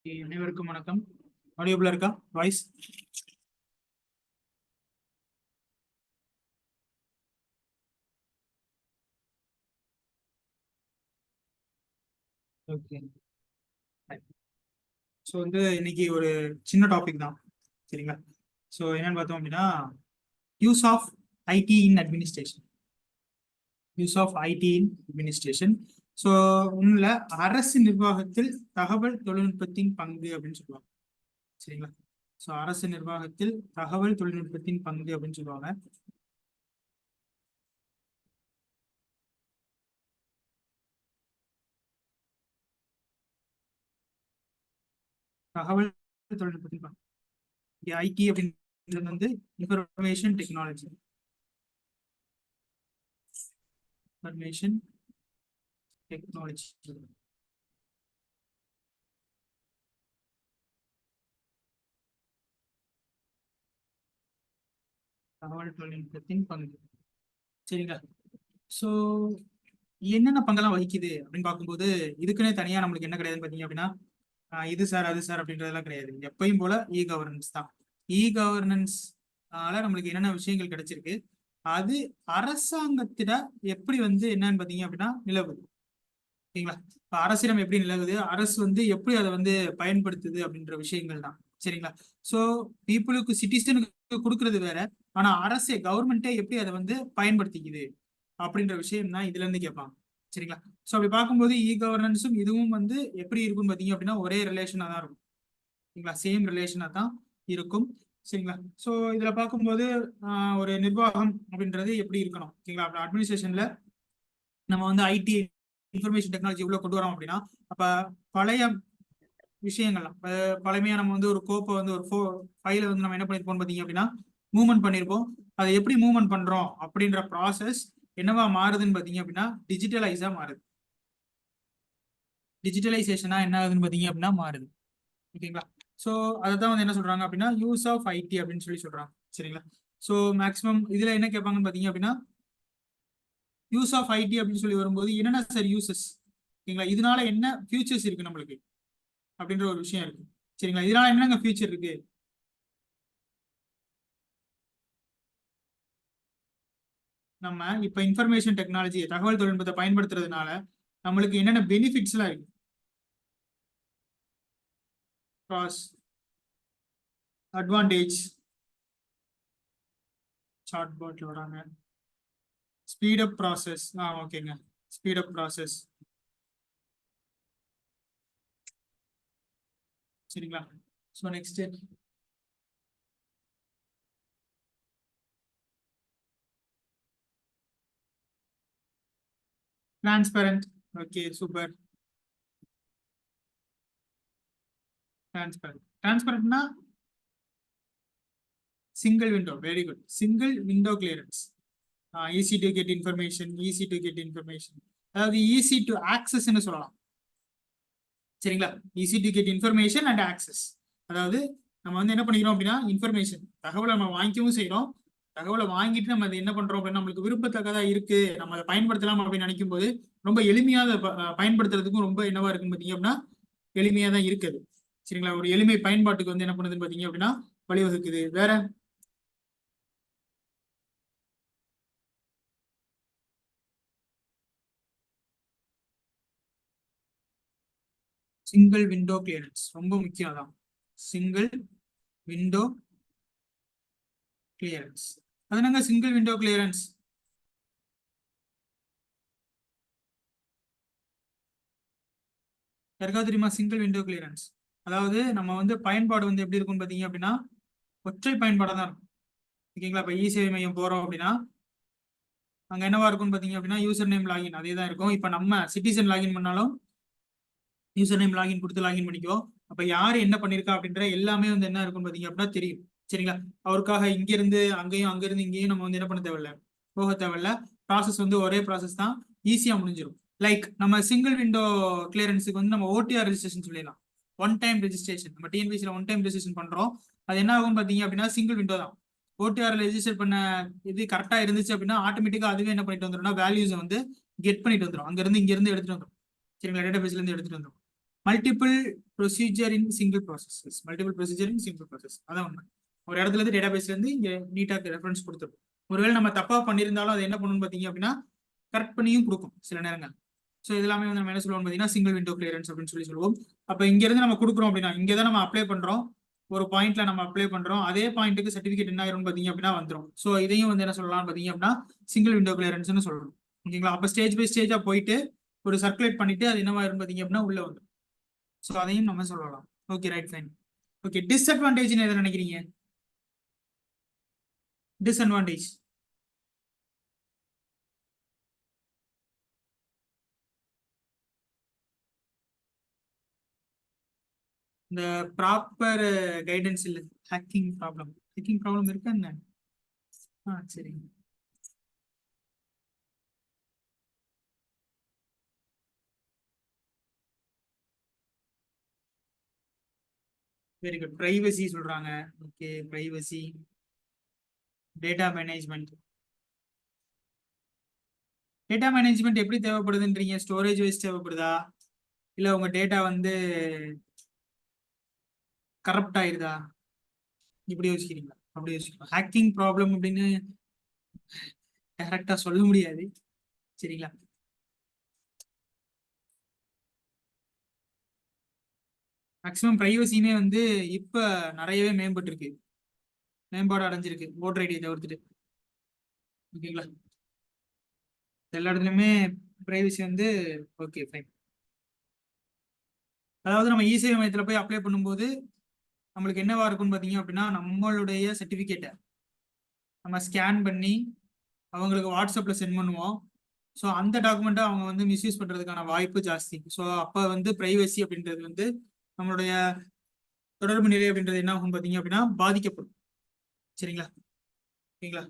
அனைவருக்கும் வணக்கம். ஆடியோபிளா இருக்கா வாய்ஸ்? ஓகே. ஸோ இன்னைக்கு ஒரு சின்ன டாபிக் தான், சரிங்களா? ஸோ என்னன்னு பார்த்தோம் அப்படின்னா, use of IT in administration. Use of IT in administration. So ஒன்றில் அரசு நிர்வாகத்தில் தகவல் தொழில்நுட்பத்தின் பங்கு அப்படின்னு சொல்லுவாங்க, சரிங்களா? ஸோ அரசு நிர்வாகத்தில் தகவல் தொழில்நுட்பத்தின் பங்கு அப்படின்னு சொல்லுவாங்க. தகவல் தொழில்நுட்பத்தின் பங்கு ஐடி அப்படின்றது இன்ஃபர்மேஷன் டெக்னாலஜி. Information technology. தகவல் தொழில்நுட்பத்தின் பங்கு, சரிங்களா? ஸோ என்னென்ன பங்கெல்லாம் வகிக்குது அப்படின்னு பார்க்கும்போது, இதுக்குன்னே தனியாக நம்மளுக்கு என்ன கிடையாதுன்னு பார்த்தீங்க அப்படின்னா, இது சார் அது சார் அப்படின்றதெல்லாம் கிடையாது. எப்பயும் போல இ கவர்னன்ஸ் தான். இ கவர்னன்ஸ்னால நம்மளுக்கு என்னென்ன விஷயங்கள் கிடைச்சிருக்கு, அது அரசாங்கத்திட எப்படி என்னன்னு பார்த்தீங்க அப்படின்னா நிலவுது, சரிங்களா? இப்போ அரசிடம் எப்படி நிலவுது, அரசு எப்படி அதை பயன்படுத்துது அப்படின்ற விஷயங்கள் தான், சரிங்களா? ஸோ பீப்புளுக்கு சிட்டிசனுக்கு கொடுக்கறது வேற, ஆனா அரசே கவர்மெண்ட்டே எப்படி அதை பயன்படுத்திக்குது அப்படின்ற விஷயம் தான் இதுல இருந்து கேட்பாங்க, சரிங்களா? ஸோ அப்படி பார்க்கும்போது இ கவர்னன்ஸும் இதுவும் எப்படி இருக்கும்னு பார்த்தீங்க அப்படின்னா ஒரே ரிலேஷனாக தான் இருக்கும், சரிங்களா? சேம் ரிலேஷனாக தான் இருக்கும், சரிங்களா? ஸோ இதுல பார்க்கும்போது ஒரு நிர்வாகம் அப்படின்றது எப்படி இருக்கணும், சரிங்களா? அப்படி அட்மினிஸ்ட்ரேஷன்ல நம்ம ஐடி இன்ஃபர்மேஷன் டெக்னாலஜி இவ்வளோ கொண்டு வரோம் அப்படின்னா, அப்ப பழைய விஷயங்கள்லாம் பழமையா நம்ம ஒரு கோப்பை ஒரு ஃபைலை நம்ம என்ன பண்ணிருப்போம் பார்த்தீங்க அப்படின்னா மூவ்மெண்ட் பண்ணியிருப்போம். அதை எப்படி மூவ்மெண்ட் பண்றோம் அப்படின்ற ப்ராசஸ் என்னவா மாறுதுன்னு பார்த்தீங்க அப்படின்னா டிஜிட்டலைஸா மாறுது. டிஜிட்டலைசேஷனா என்ன ஆகுதுன்னு பார்த்தீங்க அப்படின்னா மாறுது, ஓகேங்களா? ஸோ அதை தான் என்ன சொல்றாங்க அப்படின்னா யூஸ் ஆஃப் ஐடி அப்படின்னு சொல்றாங்க, சரிங்களா? ஸோ மேக்ஸிமம் இதுல என்ன கேட்பாங்கன்னு பார்த்தீங்க அப்படின்னா யூஸ் ஆஃப் ஐடி அப்படின்னு சொல்லி வரும்போது என்னென்ன சார் யூசஸ், ஓகேங்களா? இதனால என்ன ஃபியூச்சர்ஸ் இருக்கு நம்மளுக்கு அப்படின்ற ஒரு விஷயம் இருக்கு, சரிங்களா? இதனால என்னங்க ஃபியூச்சர் இருக்கு, நம்ம இப்ப இன்ஃபர்மேஷன் டெக்னாலஜி தகவல் தொழில்நுட்பத்தை பயன்படுத்துறதுனால நம்மளுக்கு என்னென்ன பெனிஃபிட்ஸ் எல்லாம் இருக்கு. கிராஸ் அட்வான்டேஜ் சார்ட் பாட்ல வராங்க. ஸ்பீட் அப் ப்ராசஸ், ஓகேங்க, ஸ்பீட் அப் ப்ராசஸ், சரிங்களா? So next transparent. Okay, super. டிரான்ஸ்பரண்ட்னா single window, very good. Single window clearance, easy to get information, easy to get information, அதாவது ஈஸி டு ஆக்சஸ்ன்னு சொல்லலாம், சரிங்களா? Easy to get information and access. அதாவது நம்ம என்ன பண்ணிக்கிறோம் அப்படின்னா இன்ஃபர்மேஷன் தகவலை நம்ம வாங்கிக்கவும் செய்யறோம். தகவலை வாங்கிட்டு நம்ம அதை என்ன பண்றோம் அப்படின்னா நம்மளுக்கு விருப்பத்தக்கதா இருக்கு, நம்ம அதை பயன்படுத்தலாம் அப்படின்னு நினைக்கும் போது ரொம்ப எளிமையா அதை பயன்படுத்துறதுக்கும் ரொம்ப என்னவா இருக்குன்னு பார்த்தீங்க அப்படின்னா எளிமையா தான் இருக்குது, சரிங்களா? ஒரு எளிமை பயன்பாட்டுக்கு என்ன பண்ணுதுன்னு பார்த்தீங்க அப்படின்னா வழிவகுக்குது. வேற சிங்கிள் விண்டோ கிளியரன்ஸ் ரொம்ப முக்கியம் தான். சிங்கிள் விண்டோ கிளியரன்ஸ், அது என்னங்க சிங்கிள் விண்டோ கிளியரன்ஸ்? யாருக்காவது தெரியுமா சிங்கிள் விண்டோ கிளியரன்ஸ்? அதாவது நம்ம பயன்பாடு எப்படி இருக்கும்னு பார்த்தீங்க அப்படின்னா ஒற்றை பயன்பாடாக தான் இருக்கும், ஓகேங்களா? இப்போ இ சேவை மையம் போறோம் அப்படின்னா அங்க என்னவா இருக்கும்னு பார்த்தீங்க அப்படின்னா யூசர் நேம் லாகின் அதே தான் இருக்கும். இப்போ நம்ம சிட்டிசன் லாகின் பண்ணாலும் யூசர் நேம் லாகின் கொடுத்து லாகின் பண்ணிக்கோ. அப்ப யார் என்ன பண்ணிருக்கா அப்படின்ற எல்லாமே என்ன இருக்கும்னு பார்த்தீங்க அப்படின்னா தெரியும், சரிங்களா? அவருக்காக இங்கிருந்து அங்கேயும் அங்கிருந்து இங்கேயும் நம்ம என்ன பண்ண தேவையில்ல, போக தேவையில்ல. ப்ராசஸ் ஒரே ப்ராசஸ் தான், ஈஸியா முடிஞ்சிடும். லைக் நம்ம சிங்கிள் விண்டோ கிளியரன்ஸுக்கு நம்ம ஓடிஆர் ரெஜிஸ்ட்ரேஷன் சொல்லிடலாம். ஒன் டைம் ரெஜிஸ்ட்ரேஷன், நம்ம டிஎன்பிசியில் ஒன் டைம் ரெஜிஸ்ட்ரேஷன் பண்றோம். அது என்ன ஆகும் பார்த்தீங்க அப்படின்னா சிங்கிள் விண்டோ தான். ஓடிஆர் ரெஜிஸ்டர் பண்ண இது கரெக்டா இருந்துச்சு அப்படின்னா ஆட்டோமேட்டிக்கா அதுவே என்ன பண்ணிட்டு வந்துடும், வேல்யூஸ் கெட் பண்ணிட்டு வந்துடும், அங்கிருந்து இங்கிருந்து எடுத்துட்டு வந்துடும், சரிங்களா? டேட்டா பேஸ்ல இருந்து எடுத்துட்டு வந்துடும். மல்டிபிள் ப்ரொசீஜர் இன் சிங்கிள் ப்ராசஸ். மல்டிபிள் ப்ரொசீஜர் இன் சிங்கிள் ப்ராசஸ் அதான் உண்மை. ஒரு இடத்துல இருந்து டேட்டா பேஸ்ல இருந்து இங்க நீட்டாக ரெஃபரன்ஸ் கொடுத்துரும். ஒருவேளை நம்ம தப்பா பண்ணியிருந்தாலும் அது என்ன பண்ணணும்னு பார்த்தீங்க அப்படின்னா கரெக்ட் பண்ணியும் கொடுக்கும் சில நேரங்கள். ஸோ இதெல்லாமே வந்து நம்ம என்ன சொல்லுவோம் பார்த்தீங்கன்னா சிங்கிள் விண்டோ கிளியரன்ஸ் அப்படின்னு சொல்லுவோம். அப்போ இங்க இருந்து நம்ம கொடுக்குறோம் அப்படின்னா இங்கே தான் நம்ம அப்ளை பண்றோம், ஒரு பாயிண்ட்ல நம்ம அப்ளை பண்றோம், அதே பாயிண்ட்டுக்கு சர்டிஃபிகேட் என்ன ஆயிரும் பார்த்தீங்க அப்படின்னா வந்துடும். ஸோ இதையும் வந்து என்ன சொல்லலாம் பார்த்தீங்க அப்படின்னா சிங்கிள் விண்டோ கிளியரன்ஸ்னு சொல்லணும். ஓகேங்களா? அப்போ ஸ்டேஜ் பை ஸ்டேஜா போயிட்டு ஒரு சர்க்குலேட் பண்ணிட்டு அது என்னவாயிரும் பார்த்தீங்க அப்படின்னா உள்ள வந்துடும். ஸோ அதையும் நம்ம சொல்லலாம். Okay, right, fine. ஓகே, டிஸ்அட்வான்டேஜ்னு எதை நினைக்கிறீங்க? டிஸ்அட்வான்டேஜ் இந்த ப்ராப்பர் கைடன்ஸ் இல்லை. ஹேக்கிங் ப்ராப்ளம் இருக்கா என்ன? சரிங்க. Very good. பிரைவசி சொல்றாங்க. Okay, privacy. டேட்டா மேனேஜ்மெண்ட் எப்படி தேவைப்படுதுன்றீங்க? ஸ்டோரேஜ் வைஸ் தேவைப்படுதா, இல்ல உங்க டேட்டா வந்து கரப்ட் ஆயிருதா? இப்படி யோசிக்கிறீங்களா? அப்படி யோசிக்கலாம். ஹேக்கிங் ப்ராப்ளம் அப்படின்னு டைரக்டா சொல்ல முடியாது. சரிங்களா? மேக்சிமம் பிரைவசியுமே வந்து இப்ப நிறையவே மேம்பாடு அடைஞ்சிருக்கு ஓட்டர் ஐடியை தவிர்த்துட்டு. ஓகேங்களா? எல்லா இடத்துலயுமே பிரைவசி வந்து ஓகே, ஃபைன். அதாவது நம்ம இ சேவை மையத்துல போய் அப்ளை பண்ணும்போது நம்மளுக்கு என்னவா இருக்கும்னு பார்த்தீங்க அப்படின்னா நம்மளுடைய சர்டிஃபிகேட்டை நம்ம ஸ்கேன் பண்ணி அவங்களுக்கு வாட்ஸ்அப்ல சென்ட் பண்ணுவோம். ஸோ அந்த டாக்குமெண்ட்டை அவங்க வந்து மிஸ்யூஸ் பண்றதுக்கான வாய்ப்பு ஜாஸ்தி. ஸோ அப்போ வந்து பிரைவசி அப்படின்றது வந்து நம்மளுடைய தொடர்பு நிலை அப்படின்றது என்ன ஆகும் பார்த்தீங்க அப்படின்னா பாதிக்கப்படும். சரிங்களா? ஓகேங்களா?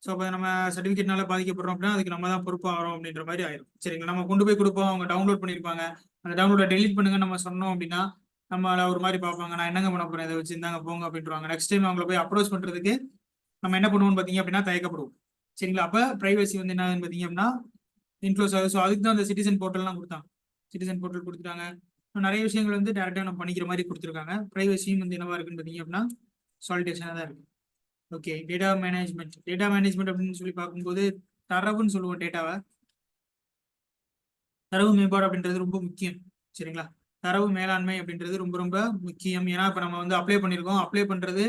ஸோ அப்போ நம்ம சர்டிஃபிகேட்னால பாதிக்கப்படுறோம் அப்படின்னா அதுக்கு நம்ம தான் பொறுப்பாகிறோம் அப்படின்ற மாதிரி ஆயிரும். சரிங்களா? நம்ம கொண்டு போய் கொடுப்போம், அவங்க டவுன்லோட் பண்ணியிருப்பாங்க, அந்த டவுன்லோட டெலிட் பண்ணுங்க நம்ம சொன்னோம் அப்படின்னா நம்மள ஒரு மாதிரி பார்ப்பாங்க, நான் என்னங்க பண்ண போறேன், இதை வச்சு இருந்தாங்க போங்க அப்படின்றாங்க. நெக்ஸ்ட் டைம் அவங்கள போய் அப்ரோச் பண்றதுக்கு நம்ம என்ன பண்ணுவோம்னு பார்த்தீங்க அப்படின்னா தயக்கப்படுவோம். சரிங்களா? அப்போ பிரைவசி வந்து என்னன்னு பார்த்தீங்க அப்படின்னா இன்க்ளோஸ் ஆகுது. ஸோ அதுக்கு தான் அந்த சிட்டிசன் போர்ட்டல்லாம் கொடுத்தாங்க. சிட்டிசன் போர்ட்டல் கொடுத்துட்டாங்க. நிறைய விஷயங்கள் வந்து டேரக்டாக நம்ம பண்ணிக்கிற மாதிரி கொடுத்துருக்காங்க. பிரைவசியும் வந்து என்னவா இருக்குன்னு பார்த்தீங்க அப்படின்னா சாலிடேஷனாக தான் இருக்கு. ஓகே, டேட்டா மேனேஜ்மெண்ட் அப்படின்னு சொல்லி பார்க்கும்போது தரவுன்னு சொல்லுவோம். தரவு மேம்பாடு அப்படின்றது ரொம்ப முக்கியம். சரிங்களா? தரவு மேலாண்மை அப்படின்றது ரொம்ப ரொம்ப முக்கியம். ஏன்னா இப்போ நம்ம வந்து அப்ளை பண்றது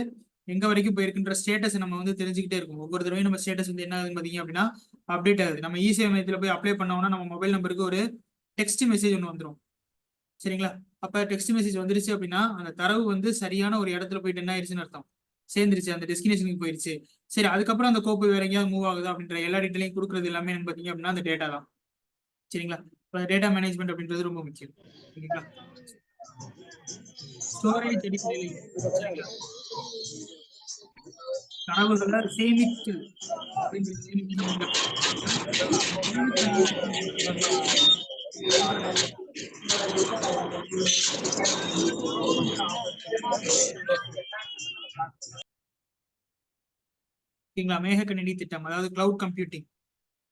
எங்க வரைக்கும் போயிருக்குன்ற ஸ்டேட்டஸ் நம்ம வந்து தெரிஞ்சுக்கிட்டே இருக்கும். ஒவ்வொரு தடவையும் நம்ம ஸ்டேட்டஸ் வந்து என்ன ஆகுதுன்னு பார்த்தீங்க அப்படின்னா அப்டேட் ஆகுது. நம்ம இ சேவை மையத்தில் போய் அப்ளை பண்ணோம்னா நம்ம மொபைல் நம்பருக்கு ஒரு டெக்ஸ்ட் மெசேஜ் ஒன்று வந்துடும். சரிங்களா? அப்போ டெக்ஸ்ட் மெசேஜ் வந்துருச்சு அப்படின்னா அந்த தரவு வந்து சரியான ஒரு இடத்துல போயிட்டு என்ன ஆயிடுச்சுன்னு அர்த்தம், சேர்ந்துருச்சு, அந்த டெஸ்டினேஷனுக்கு போயிருச்சு. சரி, அதுக்கப்புறம் அந்த கோப்பு வேற எங்கேயாவது மூவ் ஆகுது அப்படின்ற எல்லா டீட்டெயிலையும் கொடுக்குறது எல்லாமே பார்த்தீங்க அப்படின்னா அந்த டேட்டா தான். சரிங்களா? டேட்டா மேனேஜ்மெண்ட் அப்படின்றது ரொம்ப முக்கியம். ஓகேங்களா? ஸ்டோரேஜ் அடிப்படையில் தரவுகளை சேமித்தல் ஓகேங்களா? மேகக்கணினி திட்டம், அதாவது கிளவுட் கம்ப்யூட்டிங்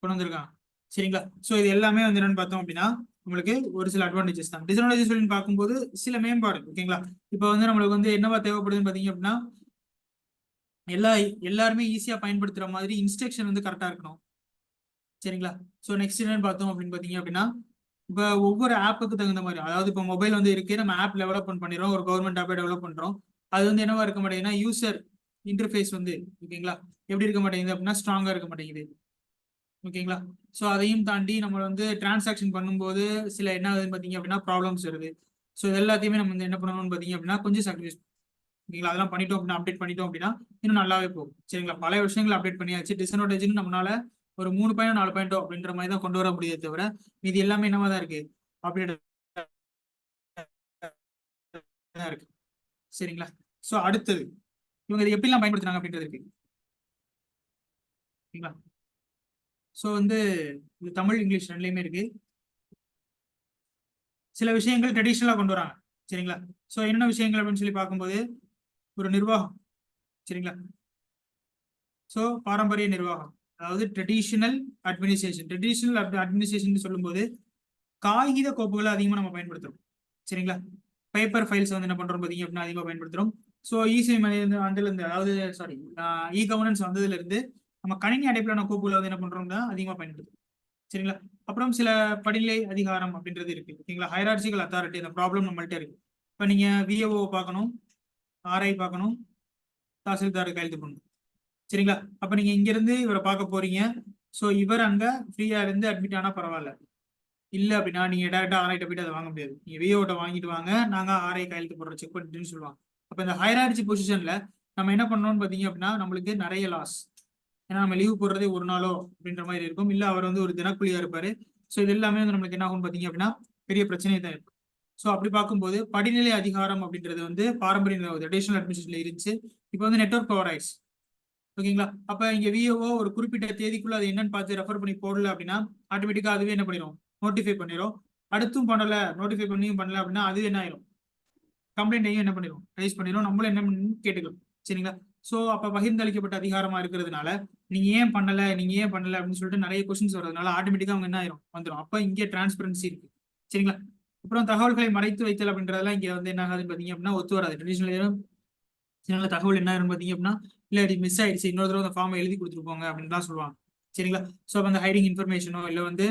கொண்டு வந்திருக்காங்க. சரிங்களா? ஸோ இது எல்லாமே வந்து என்னன்னு பார்த்தோம் அப்படின்னா உங்களுக்கு ஒரு சில அட்வான்டேஜஸ் தான். டிஸ்அட்வான்டேஜஸ் பார்க்கும்போது சில மேம்பாடு. ஓகேங்களா? இப்போ வந்து நம்மளுக்கு வந்து என்னவா தேவைப்படுதுன்னு பார்த்தீங்க அப்படின்னா எல்லாருமே ஈஸியா பயன்படுத்துற மாதிரி இன்ஸ்ட்ரக்ஷன் வந்து கரெக்டா இருக்கணும். சரிங்களா? ஸோ நெக்ஸ்ட் என்னன்னு பார்த்தோம் அப்படின்னு பார்த்தீங்க அப்படின்னா இப்போ ஒவ்வொரு ஆப்புக்கு தகுந்த மாதிரி, அதாவது இப்போ மொபைல் வந்து இருக்கு, நம்ம ஆப் டெவலப்மெண்ட் பண்ணிடுறோம், ஒரு கவர்மெண்ட் ஆப்பை டெவலப் பண்றோம். அது வந்து என்னவா இருக்க மாட்டேங்குதுன்னா யூசர் இன்டர்ஃபேஸ் வந்து ஓகேங்களா எப்படி இருக்க மாட்டேங்குது அப்படின்னா ஸ்ட்ராங்கா இருக்க மாட்டேங்குது. ஓகேங்களா? ஸோ அதையும் தாண்டி நம்ம வந்து டிரான்சாக்ஷன் பண்ணும்போது சில என்ன ஆகுதுன்னு பார்த்தீங்க அப்படின்னா ப்ராப்ளம்ஸ் வருது. ஸோ இது எல்லாத்தையுமே நம்ம வந்து என்ன பண்ணணும்னு பார்த்தீங்க அப்படின்னா கொஞ்சம் சாக்ரிஃபைஸ். ஓகேங்களா? அதெல்லாம் பண்ணிட்டோம் அப்படின்னா அப்டேட் பண்ணிட்டோம் அப்படின்னா இன்னும் நல்லாவே போகும். சரிங்களா? பல விஷயங்கள் அப்டேட் பண்ணியாச்சு. டிஸ்அட்வான்டேஜ்னு நம்மளால ஒரு 3 பாயிண்ட் 4 பாயிண்டோ அப்படின்ற மாதிரி தான் கொண்டு வர முடியுதே தவிர இது எல்லாமே என்னவா தான் இருக்கு, அப்டேட் தான் இருக்கு. சரிங்களா? ஸோ அடுத்தது இவங்க இதை எப்படிலாம் பயன்படுத்துறாங்க அப்படின்றது இருக்கு. ஓகேங்களா? ஸோ வந்து இது தமிழ் இங்கிலீஷ் ரெண்டுலையுமே இருக்கு. சில விஷயங்கள் ட்ரெடிஷ்னலாக கொண்டு வராங்க. சரிங்களா? ஸோ என்னென்ன விஷயங்கள் அப்படின்னு சொல்லி பார்க்கும்போது ஒரு நிர்வாகம். சரிங்களா? ஸோ பாரம்பரிய நிர்வாகம், அதாவது ட்ரெடிஷ்னல் அட்மினிஸ்ட்ரேஷன் சொல்லும்போது காகித கோப்புகளை அதிகமாக நம்ம பயன்படுத்துறோம். சரிங்களா. பேப்பர் ஃபைல்ஸ் வந்து என்ன பண்றோம் பார்த்தீங்க அப்படின்னா அதிகமாக பயன்படுத்துறோம். ஸோ இசேவை அதுல இருந்து அதாவது சாரி இ கவர்னன்ஸ் வந்ததுல இருந்து நம்ம கணினி அடிப்படையிலான கோப்புகளை வந்து என்ன பண்றோம்னா அதிகமாக பயன்படுத்தும். சரிங்களா. அப்புறம் சில படிநிலை அதிகாரம் அப்படின்றது இருக்கு. ஓகேங்களா. ஹைரார்ச்சிக்கல் அத்தாரிட்டி அந்த ப்ராப்ளம் நம்மள்ட்ட இருக்கு. இப்போ நீங்க விஏஓ பார்க்கணும், ஆர்ஐ பார்க்கணும், தாசில்தார் கையெழுத்து பண்ணணும். சரிங்களா. அப்ப நீங்க இங்க இருந்து இவரை பார்க்க போறீங்க. ஸோ இவர் அங்க ஃப்ரீயா இருந்து அட்மிட் ஆனா பரவாயில்ல. இல்ல அப்படின்னா நீங்க டேரக்டா ஆர்ஐட்ட போயிட்டு அதை வாங்க முடியாது. நீங்க விஓட்ட வாங்கிட்டு வாங்க, நாங்க ஆர்ஐ கையெழுத்து போடுற செக் பண்ணிட்டுன்னு சொல்லுவாங்க. அப்ப இந்த ஹைரார்ச்சி பொசிஷன்ல நம்ம என்ன பண்ணணும்னு பாத்தீங்க அப்படின்னா நம்மளுக்கு நிறைய லாஸ். ஏன்னா நம்ம லீவ் போடுறதே ஒரு நாளோ அப்படின்ற மாதிரி இருக்கும். இல்ல அவர் வந்து ஒரு தினக்கூலியா இருப்பாரு. ஸோ இது எல்லாமே வந்து நம்மளுக்கு என்ன ஆகும் பாத்தீங்க அப்படின்னா பெரிய பிரச்சனை தான் இருக்கும். ஸோ அப்படி பார்க்கும்போது படிநிலை அதிகாரம் அப்படின்றது வந்து பாரம்பரிய அடிஷனல் அட்மினிஸ்ட்ரேஷன்ல இருந்துச்சு. இப்போ வந்து நெட்வொர்க் பவர் ஆயிடுச்சு. ஓகேங்களா. அப்ப இங்க விஓ ஒரு குறிப்பிட்ட தேதிக்குள்ள அது என்னன்னு பார்த்து ரெஃபர் பண்ணி போடல அப்படின்னா ஆட்டோமேட்டிக்கா அதுவே என்ன பண்ணிடும், நோட்டிஃபை பண்ணிடும். அடுத்தும் பண்ணல, நோட்டிஃபை பண்ணியும் பண்ணல அப்படின்னா அது என்ன ஆயிரும், கம்ப்ளைண்ட்டையும் என்ன பண்ணிடும், ரைஸ் பண்ணிடும். நம்மளும் என்ன பண்ணணும் கேட்டுக்கலாம். சரிங்களா. ஸோ அப்ப பகிர்ந்தளிக்கப்பட்ட அதிகாரமா இருக்கிறதுனால நீங்க ஏன் பண்ணல, நீங்க ஏன் பண்ணல அப்படின்னு சொல்லிட்டு நிறைய கொஸ்டின்ஸ் வர்றதுனால ஆட்டோமேட்டிக்கா அவங்க என்ன ஆயிரும் வந்துடும். அப்ப இங்கே டிரான்ஸ்பரன்சி இருக்கு. சரிங்களா. அப்புறம் தகவல்களை மறைத்து வைத்தல் அப்படின்றதெல்லாம் இங்க வந்து என்ன ஆகுதுன்னு பாத்தீங்க அப்படின்னா ஒத்து வராது. ட்ரெடிஷனல் சில தகவல் என்ன ஆயிரும் பாத்தீங்க அப்படின்னா இல்ல இது மிஸ் ஆயிடுச்சு, இன்னொரு தடவை அந்த ஃபார்மை எழுதி கொடுத்துருப்போங்க அப்படின்னு தான் சொல்லுவாங்க. சரிங்களா. ஸோ அப்போ அந்த ஹைடிங் இன்ஃபர்மேஷனோ இல்லை வந்து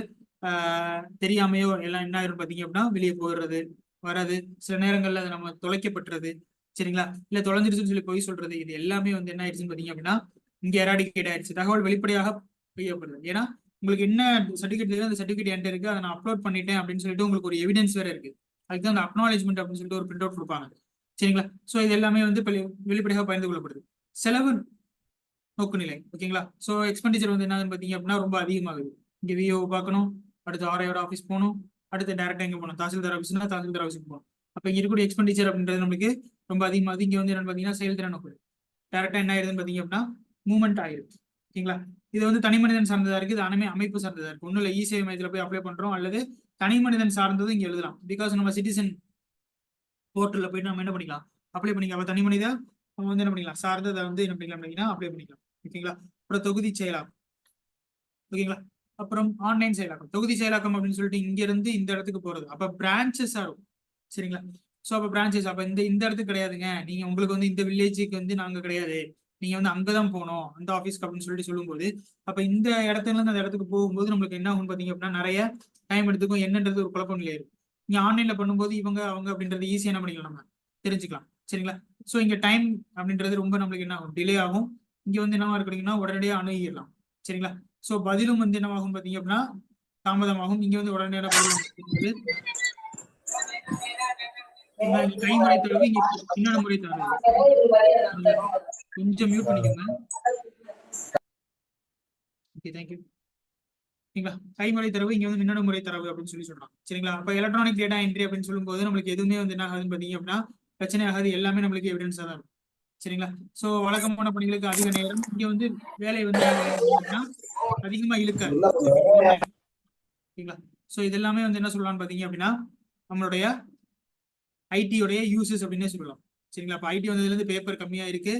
தெரியாமையோ எல்லாம் என்ன ஆயிரும் பாத்தீங்க அப்படின்னா வெளியே போயிடுறது வராது. சில நேரங்கள்ல அது நம்ம தொலைக்கப்பட்டுறது. சரிங்களா. இல்ல தொலைஞ்சிருச்சுன்னு சொல்லி போய் சொல்றது. இது எல்லாமே வந்து என்ன ஆயிடுச்சுன்னு பாத்தீங்க அப்படின்னா இங்க எராடிகேட் ஆயிடுச்சு. தகவல் வெளிப்படையாக செய்யப்படுது. ஏன்னா உங்களுக்கு என்ன சர்டிஃபிகேட் தேவை அந்த சர்டிஃபிகேட் என்கிட்ட இருக்கு, அதை நான் அப்லோட் பண்ணிட்டேன் அப்படின்னு சொல்லிட்டு உங்களுக்கு ஒரு எவிடன்ஸ் வேற இருக்கு. அதுக்கு தான் அந்த அக்னாலேஜ்மெண்ட் அப்படின்னு சொல்லிட்டு ஒரு பிரிண்ட் அவுட் கொடுப்பாங்க. சரிங்களா. ஸோ இது எல்லாமே வந்து வெளிப்படையாக பகிர்ந்து கொள்ளப்படுது. செலவு நோக்குநிலை. ஓகேங்களா. ஸோ எக்ஸ்பெண்டிச்சர் வந்து என்னன்னு பார்த்தீங்க அப்படின்னா ரொம்ப அதிகமாகுது. இங்கே விஓ பார்க்கணும், அடுத்து ஆர்ஐயோட ஆஃபீஸ் போகணும், அடுத்து டேரக்டா எங்கே போகணும், தாசில்தார் ஆஃபீஸ்னா தாசில்தார் ஆஃபீஸுக்கு போகணும். அப்போ இங்கே இருக்கக்கூடிய எக்ஸ்பெண்டிச்சர் அப்படின்றது நம்மளுக்கு ரொம்ப அதிகமாகுது. இங்கே வந்து என்னன்னு பார்த்தீங்கன்னா செயல்திறன் நோக்கு டேரக்டா என்ன ஆயிருதுன்னு பார்த்தீங்க அப்படின்னா மூவ்மெண்ட் ஆயிடுது. ஓகேங்களா. இது வந்து தனி மனிதன் சார்ந்ததா இருக்கு, இது அனைமே அமைப்பு சார்ந்ததா இருக்கு. ஒன்றும் இல்லை இசேவை மையத்தில் போய் அப்ளை பண்றோம் அல்லது தனி மனிதன் சார்ந்தது இங்கே எழுதலாம். பிகாஸ் நம்ம சிட்டிசன் போர்ட்டல்ல போயிட்டு நம்ம என்ன பண்ணிக்கலாம், அப்ளை பண்ணிக்கலாம். தனி மனித நம்ம வந்து என்ன பண்ணிக்கலாம் சார்ந்ததை வந்து என்ன பண்ணிக்கலாம் அப்படின்னா அப்ளை பண்ணிக்கலாம். ஓகேங்களா. அப்புறம் தொகுதி செயலாக்கம். ஓகேங்களா. அப்புறம் ஆன்லைன் செயலாக்கம். தொகுதி செயலாக்கம் அப்படின்னு சொல்லிட்டு இங்க இருந்து இந்த இடத்துக்கு போறது. அப்ப பிரான்ச்சஸ் இருக்கும். சரிங்களா. ஸோ அப்ப பிரான்ச்சஸ் அப்ப இந்த இடத்துக்கு கிடையாதுங்க, நீங்க உங்களுக்கு வந்து இந்த வில்லேஜுக்கு வந்து நாங்க கிடையாது, நீங்க வந்து அங்கதான் போகணும் அந்த ஆஃபீஸ்க்கு அப்படின்னு சொல்லிட்டு சொல்லும்போது அப்ப இந்த இடத்துல இருந்து அந்த இடத்துக்கு போகும்போது நம்மளுக்கு என்ன ஆகும் பாத்தீங்க அப்படின்னா நிறைய டைம் எடுத்துக்கும். என்னன்றது ஒரு குழப்பம் நிலை இருக்கும். நீங்க ஆன்லைன்ல பண்ணும்போது இவங்க அவங்க அப்படின்றது ஈஸியா என்ன பண்ணிக்கலாம், நம்ம தெரிஞ்சுக்கலாம். சரிங்களா. ஸோ இங்க டைம் அப்படின்றது ரொம்ப நம்மளுக்கு என்ன ஆகும், டிலே ஆகும். இங்க வந்து என்னவா இருக்கிறீங்கன்னா உடனடியாக அணுகிடலாம். சரிங்களா. ஸோ பதிலும் வந்து என்னவாகும் பாத்தீங்க அப்படின்னா தாமதமாகும். இங்க வந்து உடனடியாக பதில் கைமுறை தரவு இங்க பின்னணி முறை தரவு. கொஞ்சம் மியூட் பண்ணிக்கோங்க. Okay thank you. சரிங்களா. கைமுறை தரவு இங்க வந்து மின்னணு முறை தரவு அப்படின்னு சொல்லி சொல்றாங்க. சரிங்களா. அப்ப எலக்ட்ரானிக் டேட்டா என்ட்ரி அப்படின்னு சொல்லும்போது நம்மளுக்கு எதுவுமே வந்து என்ன ஆகுதுன்னு பாத்தீங்க அப்படின்னா பிரச்சனை ஆகாது. எல்லாமே நம்மளுக்கு எவிடன்ஸா தான் இருக்கும். சரிங்களா. ஸோ வழக்கமான பணிகளுக்கு அதிக நேரம் இங்க வந்து வேலை வந்து அதிகமா இழுக்காது. சரிங்களா. ஸோ இது எல்லாமே வந்து என்ன சொல்லலாம்னு பாத்தீங்க அப்படின்னா நம்மளுடைய ஐடியோடைய யூசஸ் அப்படின்னே சொல்லலாம். சரிங்களா. அப்ப ஐடி வந்ததுல இருந்து பேப்பர் கம்மியா இருக்கு.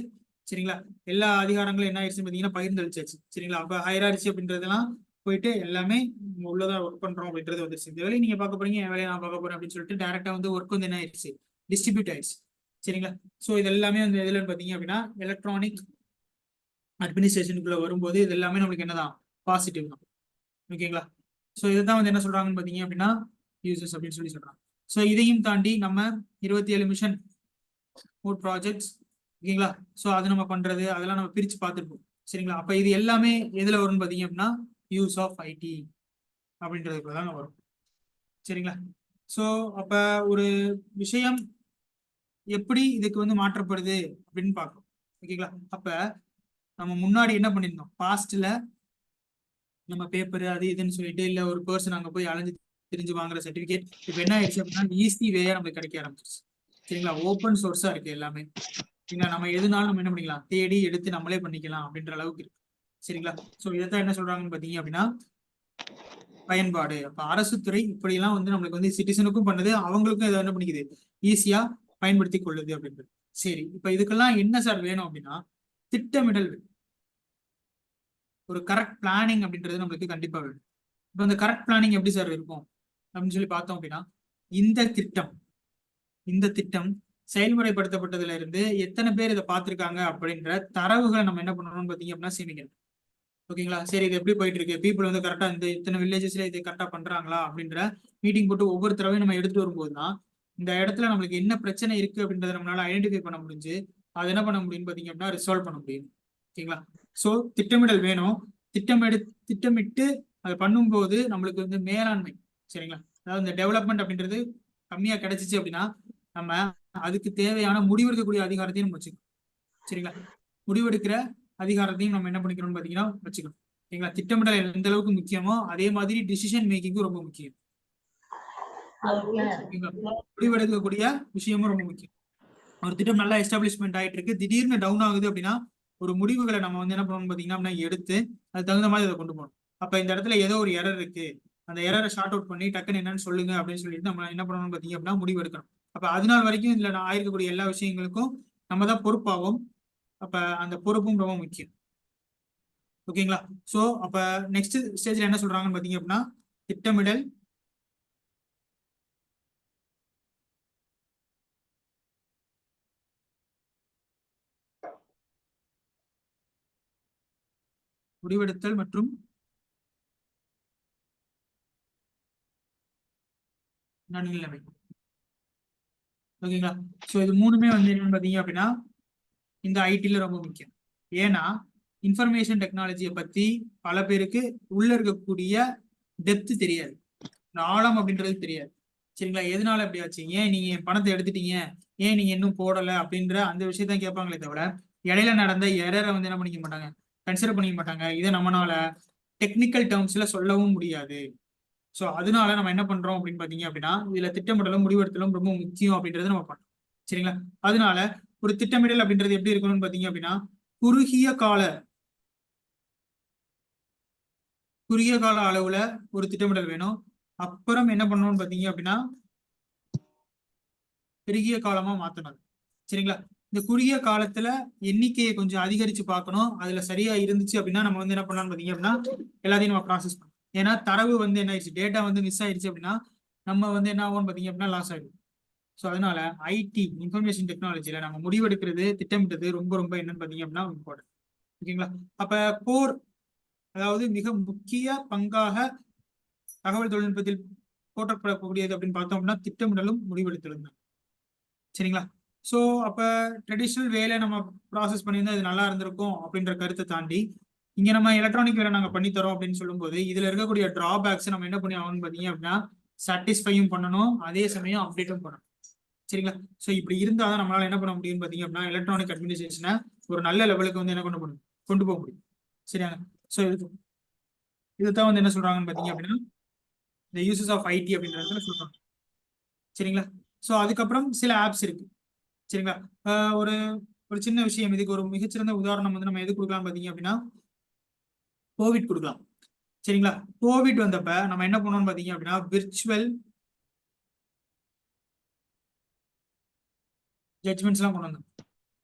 சரிங்களா. எல்லா அதிகாரங்களும் என்ன ஆயிடுச்சு பாத்தீங்கன்னா பகிர்ந்தளிச்சாச்சு. சரிங்களா. அப்ப ஹைரார்ச்சி அப்படின்றதெல்லாம் போயிட்டு எல்லாமே உள்ளதா ஒர்க் பண்றோம் அப்படின்றது வந்துருச்சு. இந்த வேலையை நீங்க பார்க்க போறீங்க, என் வேலையை நான் பார்க்க போறேன் அப்படின்னு சொல்லிட்டு டேரக்டா வந்து ஒர்க் வந்து என்ன ஆயிடுச்சு, டிஸ்ட்ரிபியூட் ஆயிடுச்சு. சரிங்களா. ஸோ இது எல்லாமே வந்து எதுலன்னு பாத்தீங்க அப்படின்னா எலக்ட்ரானிக் அட்மினிஸ்ட்ரேஷனுக்குள்ள வரும்போது இது எல்லாமே நம்மளுக்கு என்னதான் பாசிட்டிவ் தான். ஓகேங்களா. ஸோ இதுதான் வந்து என்ன சொல்றாங்கன்னு பாத்தீங்க அப்படின்னா யூசஸ் அப்படின்னு சொல்லி சொல்றாங்க. ஸோ இதையும் தாண்டி நம்ம 27 மிஷன் மோட் ப்ராஜெக்ட்ஸ். ஓகேங்களா. ஸோ அது நம்ம பண்றது அதெல்லாம் நம்ம பிரிச்சு பார்த்துருப்போம். சரிங்களா. அப்ப இது எல்லாமே எதுல வரும்னு பாத்தீங்க அப்படின்னா யூஸ் ஆஃப் ஐடி அப்படின்றதுக்குள்ள தாங்க வரும். சரிங்களா. ஸோ அப்ப ஒரு விஷயம் எப்படி இதுக்கு வந்து மாற்றப்படுது அப்படின்னு பார்க்கணும். ஓகேங்களா. அப்ப நம்ம முன்னாடி என்ன பண்ணியிருந்தோம், பாஸ்ட்ல நம்ம பேப்பர் அது இதுன்னு சொல்லிட்டு இல்ல ஒரு பர்சன் அங்க போய் அலைஞ்சு தெரிஞ்சு வாங்குற சர்டிபிகேட் இப்ப என்ன ஆயிடுச்சு அப்படின்னா ஈஸி வேயா நம்மளுக்கு கிடைக்க ஆரம்பிச்சிருச்சு. சரிங்களா. ஓப்பன் சோர்ஸா இருக்கு எல்லாமே. சரிங்களா. நம்ம எதுனாலும் நம்ம என்ன பண்ணிக்கலாம், தேடி எடுத்து நம்மளே பண்ணிக்கலாம் அப்படின்ற அளவுக்கு இருக்கு. சரிங்களா. ஸோ இதைத்தான் என்ன சொல்றாங்கன்னு பாத்தீங்க அப்படின்னா பயன்பாடு. அப்ப அரசு துறை இப்படி எல்லாம் வந்து நம்மளுக்கு வந்து சிட்டிசனுக்கும் பண்ணுது, அவங்களுக்கும் இதை என்ன பண்ணிக்குது, ஈஸியா பயன்படுத்தி கொள்ளுது அப்படின்றது. சரி இப்ப இதுக்கெல்லாம் என்ன சார் வேணும் அப்படின்னா திட்டமிடல் வேணும். ஒரு கரெக்ட் பிளானிங் அப்படின்றது நம்மளுக்கு கண்டிப்பா வேணும். இப்போ இந்த கரெக்ட் பிளானிங் எப்படி சார் இருக்கும் அப்படின்னு சொல்லி பார்த்தோம் அப்படின்னா இந்த திட்டம் இந்த திட்டம் செயல்முறைப்படுத்தப்பட்டதுல இருந்து எத்தனை பேர் இதை பார்த்திருக்காங்க அப்படின்ற தரவுகளை நம்ம என்ன பண்ணணும்னு பாத்தீங்க அப்படின்னா சேமிக்கணும். ஓகேங்களா? சரி, இது எப்படி போயிட்டு இருக்கு, பீப்புள் வந்து கரெக்டா இந்த இத்தனை வில்லேஜஸ்ல இது கரெக்டா பண்றாங்களா அப்படின்ற மீட்டிங் போட்டு ஒவ்வொரு தடவையும் நம்ம எடுத்துட்டு வரும்போது தான் இந்த இடத்துல நம்மளுக்கு என்ன பிரச்சனை இருக்கு அப்படின்றத நம்மளால ஐடென்டிஃபை பண்ண முடிஞ்சு அதை என்ன பண்ண முடியும்னு பாத்தீங்க அப்படின்னா ரிசால்வ் பண்ண முடியும். ஓகேங்களா? ஸோ திட்டமிடல் வேணும். திட்டமிட்டு அதை பண்ணும்போது நம்மளுக்கு வந்து மேலாண்மை, சரிங்களா, அதாவது இந்த டெவலப்மெண்ட் அப்படின்றது கம்மியா கிடைச்சிச்சு அப்படின்னா நம்ம அதுக்கு தேவையான முடிவெடுக்கக்கூடிய அதிகாரத்தையும் நம்ம வச்சுக்கணும். சரிங்களா? முடிவெடுக்கிற அதிகாரத்தையும் நம்ம என்ன பண்ணிக்கணும்னு பாத்தீங்கன்னா வச்சுக்கணும். ஓகேங்களா? திட்டமிடல் எந்த அளவுக்கு முக்கியமோ அதே மாதிரி டிசிஷன் மேக்கிங்கும் ரொம்ப முக்கியம். முடிவெடுக்கக்கூடிய விஷயமும் ரொம்ப முக்கியம். ஒரு திட்டம் நல்லா எஸ்டாப்ளிஷ்மெண்ட் ஆயிட்டு இருக்கு, திடீர்னு டவுன் ஆகுது அப்படின்னா ஒரு முடிவுகளை நம்ம வந்து என்ன பண்ணணும் பாத்தீங்கன்னா எடுத்து அது தகுந்த மாதிரி அதை கொண்டு போகணும். அப்ப இந்த இடத்துல ஏதோ ஒரு எரர் இருக்கு, அந்த எரரை ஷார்ட் அவுட் பண்ணி டக்குன்னு என்னன்னு சொல்லுங்க அப்படின்னு சொல்லிட்டு நம்ம என்ன பண்ணணும் பாத்தீங்க அப்படின்னா முடிவு எடுக்கணும். அப்ப அதனால் வரைக்கும் இதுல நான் ஆயிருக்கக்கூடிய எல்லா விஷயங்களுக்கும் நம்ம தான் பொறுப்பாகும். அப்ப அந்த பொறுப்பும் ரொம்ப முக்கியம். ஓகேங்களா? சோ அப்ப நெக்ஸ்ட் ஸ்டேஜ்ல என்ன சொல்றாங்கன்னு பாத்தீங்க அப்படின்னா திட்டமிடல், முடிவெடுத்தல் மற்றும் நடுநிலைமை. ஓகேங்களா? சோ இது மூணுமே வந்து என்னன்னு பாத்தீங்க அப்படின்னா இந்த ஐடில ரொம்ப முக்கியம். ஏன்னா இன்ஃபர்மேஷன் டெக்னாலஜியை பத்தி பல பேருக்கு உள்ள இருக்கக்கூடிய டெப்த் தெரியாது, இந்த ஆழம் அப்படின்றது தெரியாது. சரிங்களா? எதனால எப்படி ஆச்சு, ஏன் நீங்க என் பணத்தை எடுத்துட்டீங்க, ஏன் நீங்க இன்னும் போடல அப்படின்ற அந்த விஷயத்தான் கேட்பாங்களே தவிர இடையில நடந்த எரரை வந்து என்ன பண்ணிக்க மாட்டாங்க, கன்சிடர் பண்ணிக்க மாட்டாங்க. இதை நம்மளால டெக்னிக்கல் டேர்ம்ஸ்ல சொல்லவும் முடியாது. ஸோ அதனால நம்ம என்ன பண்றோம் அப்படின்னு பாத்தீங்க அப்படின்னா இதுல திட்டமிடலும் முடிவெடுத்தலும் ரொம்ப முக்கியம் அப்படின்றத நம்ம பண்றோம். சரிங்களா? அதனால ஒரு திட்டமிடல் அப்படின்றது எப்படி இருக்கணும்னு பாத்தீங்க அப்படின்னா குறுகிய கால அளவுல ஒரு திட்டமிடல் வேணும். அப்புறம் என்ன பண்ணணும்னு பாத்தீங்க அப்படின்னா பெருகிய காலமா மாத்தணும். சரிங்களா? இந்த குறுகிய காலத்துல எண்ணிக்கையை கொஞ்சம் அதிகரிச்சு பார்க்கணும். அதுல சரியா இருந்துச்சு அப்படின்னா நம்ம வந்து என்ன பண்ணலாம்னு பாத்தீங்க அப்படின்னா எல்லாத்தையும் நம்ம ப்ராசஸ் பண்ணணும். ஏன்னா தரவு வந்து என்ன ஆயிடுச்சு, டேட்டா வந்து மிஸ் ஆயிடுச்சு அப்படின்னா நம்ம வந்து என்ன ஆகும் பாத்தீங்க அப்படின்னா லாஸ் ஆயிடும். ஸோ அதனால ஐடி இன்ஃபர்மேஷன் டெக்னாலஜியில நம்ம முடிவெடுக்கிறது, திட்டமிட்டது ரொம்ப ரொம்ப என்னன்னு பாத்தீங்க அப்படின்னா இம்பார்ட்டன்ட். ஓகேங்களா? அப்ப கோர், அதாவது மிக முக்கிய பங்காக தகவல் தொழில்நுட்பத்தில் போற்றப்படக்கூடியது அப்படின்னு பார்த்தோம் அப்படின்னா திட்டமிடலும் முடிவெடுத்தலும் தான். சரிங்களா? ஸோ அப்ப ட்ரெடிஷ்னல் வேலை நம்ம ப்ராசஸ் பண்ணியிருந்தா இது நல்லா இருந்திருக்கும் அப்படின்ற கருத்தை தாண்டி இங்க நம்ம எலக்ட்ரானிக் வேலை நாங்க பண்ணி தரோம் அப்படின்னு சொல்லும்போது இதுல இருக்கக்கூடிய டிராபேக்ஸ் நம்ம என்ன பண்ணி ஆகணும்னு பாத்தீங்க அப்படின்னா சாட்டிஸ்ஃபையும் பண்ணணும், அதே சமயம் அப்டேட்டும் பண்ணணும். சரிங்களா? ஸோ இப்படி இருந்தால் தான் நம்மளால என்ன பண்ண முடியும்னு பாத்தீங்க அப்படின்னா எலக்ட்ரானிக் அட்மினிஸ்ட்ரேஷனை ஒரு நல்ல லெவலுக்கு வந்து என்ன கொண்டு போக முடியும். சரியாங்க? ஸோ இதுதான் வந்து என்ன சொல்றாங்கன்னு பாத்தீங்க அப்படின்னா இந்த யூசஸ் ஆஃப் ஐடி அப்படின்றதுல சொல்றாங்க. சரிங்களா? ஸோ அதுக்கப்புறம் சில ஆப்ஸ் இருக்கு. சரிங்களா? ஒரு ஒரு சின்ன விஷயம், இதுக்கு ஒரு மிகச்சிறந்த உதாரணம் வந்து நம்ம எது கொடுக்கலாம் பாத்தீங்க அப்படின்னா கோவிட் கொடுக்கலாம். சரிங்களா? கோவிட் வந்தப்ப நம்ம என்ன பண்ணோம்னு பாத்தீங்க அப்படின்னா விர்ச்சுவல் ஜட்மெண்ட்ஸ் எல்லாம் கொண்டு வந்தோம்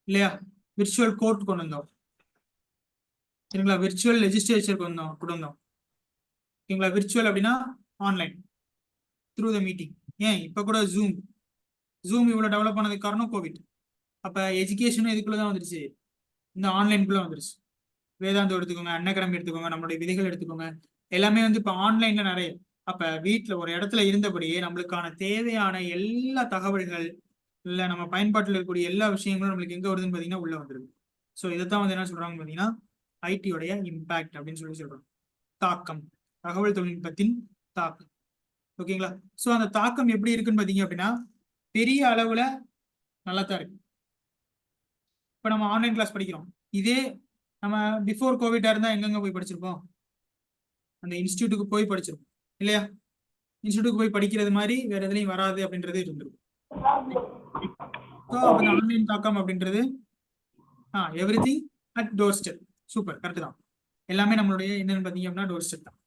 இல்லையா? விர்ச்சுவல் கோர்ட் கொண்டு வந்தோம். சரிங்களா? விர்ச்சுவல் லெஜிஸ்லேச்சர் கொண்டு வந்தோம். ஓகேங்களா? விர்ச்சுவல் அப்படின்னா ஆன்லைன் த்ரூ த மீட்டிங். ஏன் இப்ப கூட ஜூம் இவ்வளவு டெவலப் பண்ணதுக்கு காரணம் கோவிட். அப்ப எஜுகேஷனும் இதுக்குள்ளதான் வந்துருச்சு, இந்த ஆன்லைனுக்குள்ள வந்துருச்சு. வேதாந்தம் எடுத்துக்கோங்க, அன்அகாடமி எடுத்துக்கோங்க, நம்மளுடைய விதைகள் எடுத்துக்கோங்க, எல்லாமே வந்து இப்ப ஆன்லைன்ல நிறைய. அப்ப வீட்டுல ஒரு இடத்துல இருந்தபடியே நம்மளுக்கான தேவையான எல்லா தகவல்கள் இல்ல நம்ம பயன்பாட்டில் இருக்கக்கூடிய எல்லா விஷயங்களும் நம்மளுக்கு எங்க வருதுன்னு பாத்தீங்கன்னா உள்ள வந்துருது. ஸோ இதைத்தான் வந்து என்ன சொல்றாங்க பாத்தீங்கன்னா ஐடியோடைய இம்பாக்ட் அப்படின்னு சொல்றாங்க. தாக்கம், தகவல் தொழில்நுட்பத்தின் தாக்கம். ஓகேங்களா? ஸோ அந்த தாக்கம் எப்படி இருக்குன்னு பாத்தீங்க அப்படின்னா பெரிய அளவுல நல்லா தான் இருக்கு. இப்ப நம்ம ஆன்லைன் கிளாஸ் படிக்கிறோம், இதே நம்ம பிஃபோர் கோவிட்டா இருந்தா எங்கெங்க போய் படிச்சிருப்போம், அந்த இன்ஸ்டியூட்டுக்கு போய் படிச்சிருப்போம் இல்லையா? இன்ஸ்டியூட்டுக்கு போய் படிக்கிறது மாதிரி வேற எதுலையும் வராது அப்படின்றது இருந்திருக்கும். ஸோ அப்ப இந்த ஆன்லைன் தாக்கம் அப்படின்றது every thing at door step. Super, correct தான். எல்லாமே நம்மளுடைய என்னன்னு பாத்தீங்க அப்படின்னா டோர் ஸ்டெப் தான்.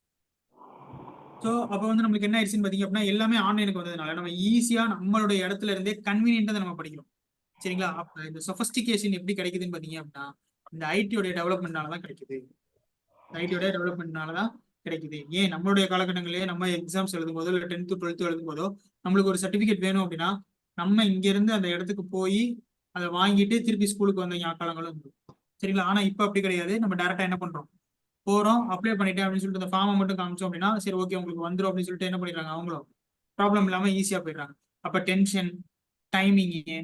ஸோ அப்போ வந்து நம்மளுக்கு என்ன ஆயிடுச்சுன்னு பாத்தீங்க அப்படின்னா எல்லாமே ஆன்லைனுக்கு வந்ததுனால நம்ம ஈஸியா நம்மளுடைய இடத்துல இருந்தே கன்வீனியன்ட்டா நம்ம படிக்கிறோம். சரிங்களா? அப்ப இந்த சொஃபஸ்டிகேஷன் எப்படி கிடைக்குதுன்னு பாத்தீங்க அப்படின்னா இந்த ஐடியோடைய டெவலப்மெண்ட்னால தான் கிடைக்குது. ஐடியோடைய டெவலப்மெண்ட்னால தான் கிடைக்குது. ஏன் நம்மளுடைய காலகட்டங்களிலேயே நம்ம எக்ஸாம்ஸ் எழுதும் போதோ இல்லை 10th 12th எழுதும் போதோ நம்மளுக்கு ஒரு சர்டிபிகேட் வேணும் அப்படின்னா நம்ம இங்க இருந்து அந்த இடத்துக்கு போய் அதை வாங்கிட்டு திருப்பி ஸ்கூலுக்கு வந்த ஞாபகங்களும் உண்டு. சரிங்களா? ஆனா இப்ப அப்படி கிடையாது. நம்ம டேரக்டா என்ன பண்றோம், போறோம், அப்ளை பண்ணிட்டேன் அப்படின்னு சொல்லிட்டு அந்த ஃபார்மை மட்டும் காமிச்சோம் அப்படின்னா சரி ஓகே உங்களுக்கு வந்துடும் அப்படின்னு சொல்லிட்டு என்ன பண்ணிடுறாங்க, அவங்களும் ப்ராப்ளம் இல்லாம ஈஸியா போயிடுறாங்க. அப்ப டென்ஷன், டைமிங்கு,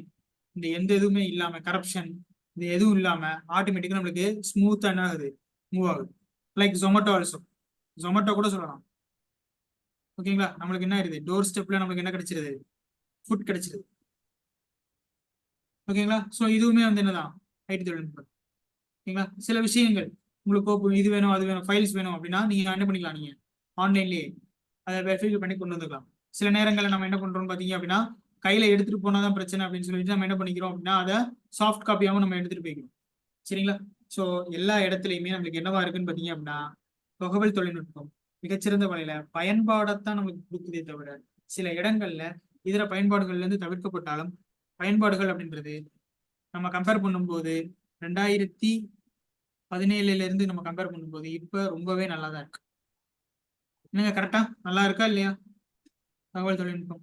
இந்த எந்த எதுவுமே இல்லாம, கரப்ஷன், இந்த எதுவும் இல்லாம ஆட்டோமேட்டிக்கா நம்மளுக்கு ஸ்மூத்தா என்ன ஆகுது, மூவ் ஆகுது. லைக் ஜொமேட்டோ ஆல்சோ, ஜொமேட்டோ கூட சொல்லலாம். ஓகேங்களா? நம்மளுக்கு என்ன ஆயிருது, டோர் ஸ்டெப்ல நம்மளுக்கு என்ன கிடைச்சிருது, ஃபுட் கிடைச்சிருது. ஓகேங்களா? ஸோ இதுவுமே வந்து என்னதான், ஐடி தொழில்நுட்பம். ஓகேங்களா? சில விஷயங்கள் உங்களுக்கு இது வேணும் அது வேணும் ஃபைல்ஸ் வேணும் அப்படின்னா நீங்க என்ன பண்ணிக்கலாம், நீங்க ஆன்லைன்லயே அதை வெரிஃபை பண்ணி கொண்டு வந்துக்கலாம். சில நேரங்களில் நம்ம என்ன பண்றோம்னு பாத்தீங்க அப்படின்னா கையில எடுத்துட்டு போனாதான் பிரச்சனை அப்படின்னு சொல்லிட்டு நம்ம என்ன பண்ணிக்கிறோம் அப்படின்னா அதை சாஃப்ட் காப்பியாவும் நம்ம எடுத்துட்டு போய்க்கிறோம். சரிங்களா? ஸோ எல்லா இடத்துலையுமே நம்மளுக்கு என்னவா இருக்குன்னு பாத்தீங்க அப்படின்னா தகவல் தொழில்நுட்பம் மிகச்சிறந்த வகையில பயன்பாடைத்தான் நம்மளுக்கு கொடுக்குதே தவிர சில இடங்கள்ல இதர பயன்பாடுகள்ல இருந்து தவிர்க்கப்பட்டாலும் பயன்பாடுகள் அப்படின்றது நம்ம கம்பேர் பண்ணும்போது 2017 இருந்து நம்ம கம்பேர் பண்ணும்போது இப்ப ரொம்பவே நல்லா தான் இருக்கு. என்னங்க கரெக்டா நல்லா இருக்கா இல்லையா தகவல் தொழில்நுட்பம்?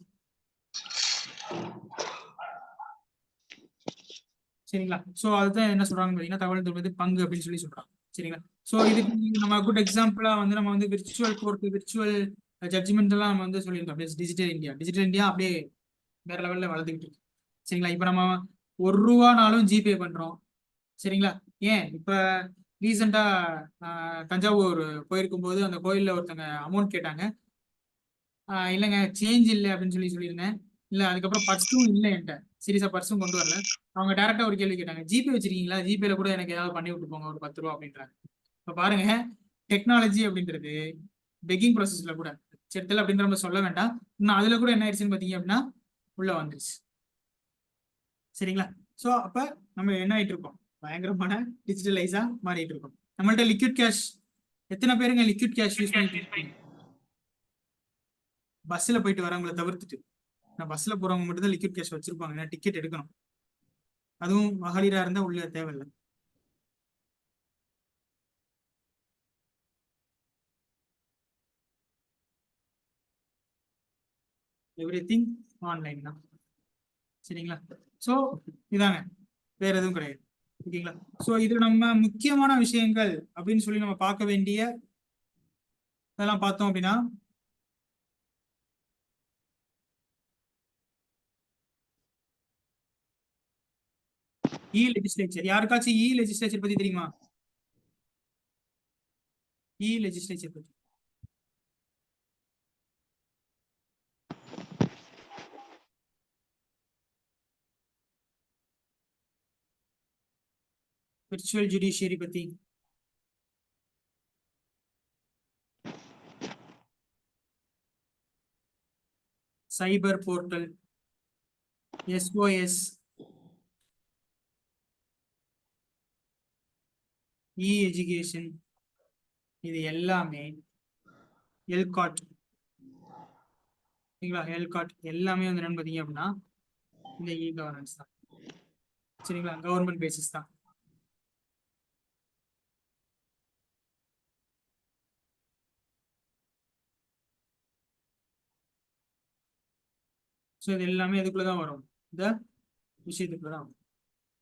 சரிங்களா? சோ அதுதான் என்ன சொல்றாங்கன்னு பாத்தீங்கன்னா தகவல் தொழில்நுட்பத்து பங்கு அப்படின்னு சொல்லி சொல்றாங்க. சரிங்களா? சோ இதுக்கு நம்ம குட் எக்ஸாம்பிளா வந்து நம்ம வந்து விர்ச்சுவல் கோர்ட், விர்ச்சுவல் ஜட்ஜ்மெண்ட் எல்லாம் நம்ம வந்து சொல்லியிருந்தோம். அப்படியே டிஜிட்டல் இந்தியா, டிஜிட்டல் இந்தியா அப்படியே வேற லெவல்ல வளர்ந்துகிட்டு இருக்கு. சரிங்களா? இப்ப நம்ம 1 ரூபானாலும் ஜிபே பண்றோம். சரிங்களா? ஏன் இப்ப ரீசெண்டா தஞ்சாவூர் போயிருக்கும் போது அந்த கோயில்ல ஒருத்தங்க அமௌண்ட் கேட்டாங்க. இல்லைங்க சேஞ்ச் இல்லை அப்படின்னு சொல்லியிருந்தேன். இல்ல அதுக்கப்புறம் பர்ஸும் இல்லை என்கிட்ட, சீரியஸா பர்ஸும் கொண்டு வரல. அவங்க டேரக்டா ஒரு கேள்வி கேட்டாங்க, ஜிபே வச்சிருக்கீங்களா, ஜிபேல கூட எனக்கு ஏதாவது பண்ணி விட்டு போங்க ஒரு 10 ரூபா அப்படின்றாங்க. இப்ப பாருங்க டெக்னாலஜி அப்படின்றது பெக்கிங் ப்ராசஸ்ல கூட செட்டல் அப்படின்ற நம்ம சொல்ல வேண்டாம், இன்னும் அதுல கூட என்ன ஆயிடுச்சுன்னு பாத்தீங்க அப்படின்னா உள்ள வந்துருச்சு. சரிங்களா? சோ அப்ப நம்ம என்ன ஆயிட்டு இருக்கோம், பயங்கரமான டிஜிட்டலைஸா மாறிட்டு இருக்கோம். நம்மள்ட்ட லிக்விட் கேஷ், எத்தனை பேருங்க லிக்விட் கேஷ் யூஸ் பண்ணிட்டு இருக்கீங்க? பஸ்ல போயிட்டு வரவங்களை தவிர்த்துட்டு, நான் பஸ்ல போறவங்க மட்டும் தான் லிக்விட் கேஷ் வச்சிருப்பாங்க, டிக்கெட் எடுக்கணும். அதுவும் மகளிரா இருந்தா உள்ள தேவையில்லை. எவ்ரி திங் ஆன்லைன் தான். சரிங்களா? சோ இதாங்க, வேற எதுவும் கிடையாது. ஓகேங்களா? சோ இது நம்ம முக்கியமான விஷயங்கள் அப்படின்னு சொல்லி நம்ம பார்க்க வேண்டிய இதெல்லாம் பார்த்தோம் அப்படின்னா இ லெஜிஸ்லேச்சர். யாருக்காச்சும் இ லெஜிஸ்லேச்சர் பத்தி தெரியுமா? இ லெஜிஸ்லேச்சர் பத்தி விர்ச்சுவல் ஜுடிஷியரி பத்தி சைபர் போர்ட்டல், எஸ்ஓஎஸ், இ எஜுகேஷன், இது எல்லாமே எல்காட். சரிங்களா? எல்காட் எல்லாமே வந்து என்னன்னு பாத்தீங்க அப்படின்னா இந்த இ கவர்னன்ஸ் தான். சரிங்களா? கவர்மெண்ட் பேசிஸ் தான். ஸோ இது எல்லாமே எதுக்குள்ளதான் வரும், இந்த விஷயத்துக்குள்ள தான் வரும்.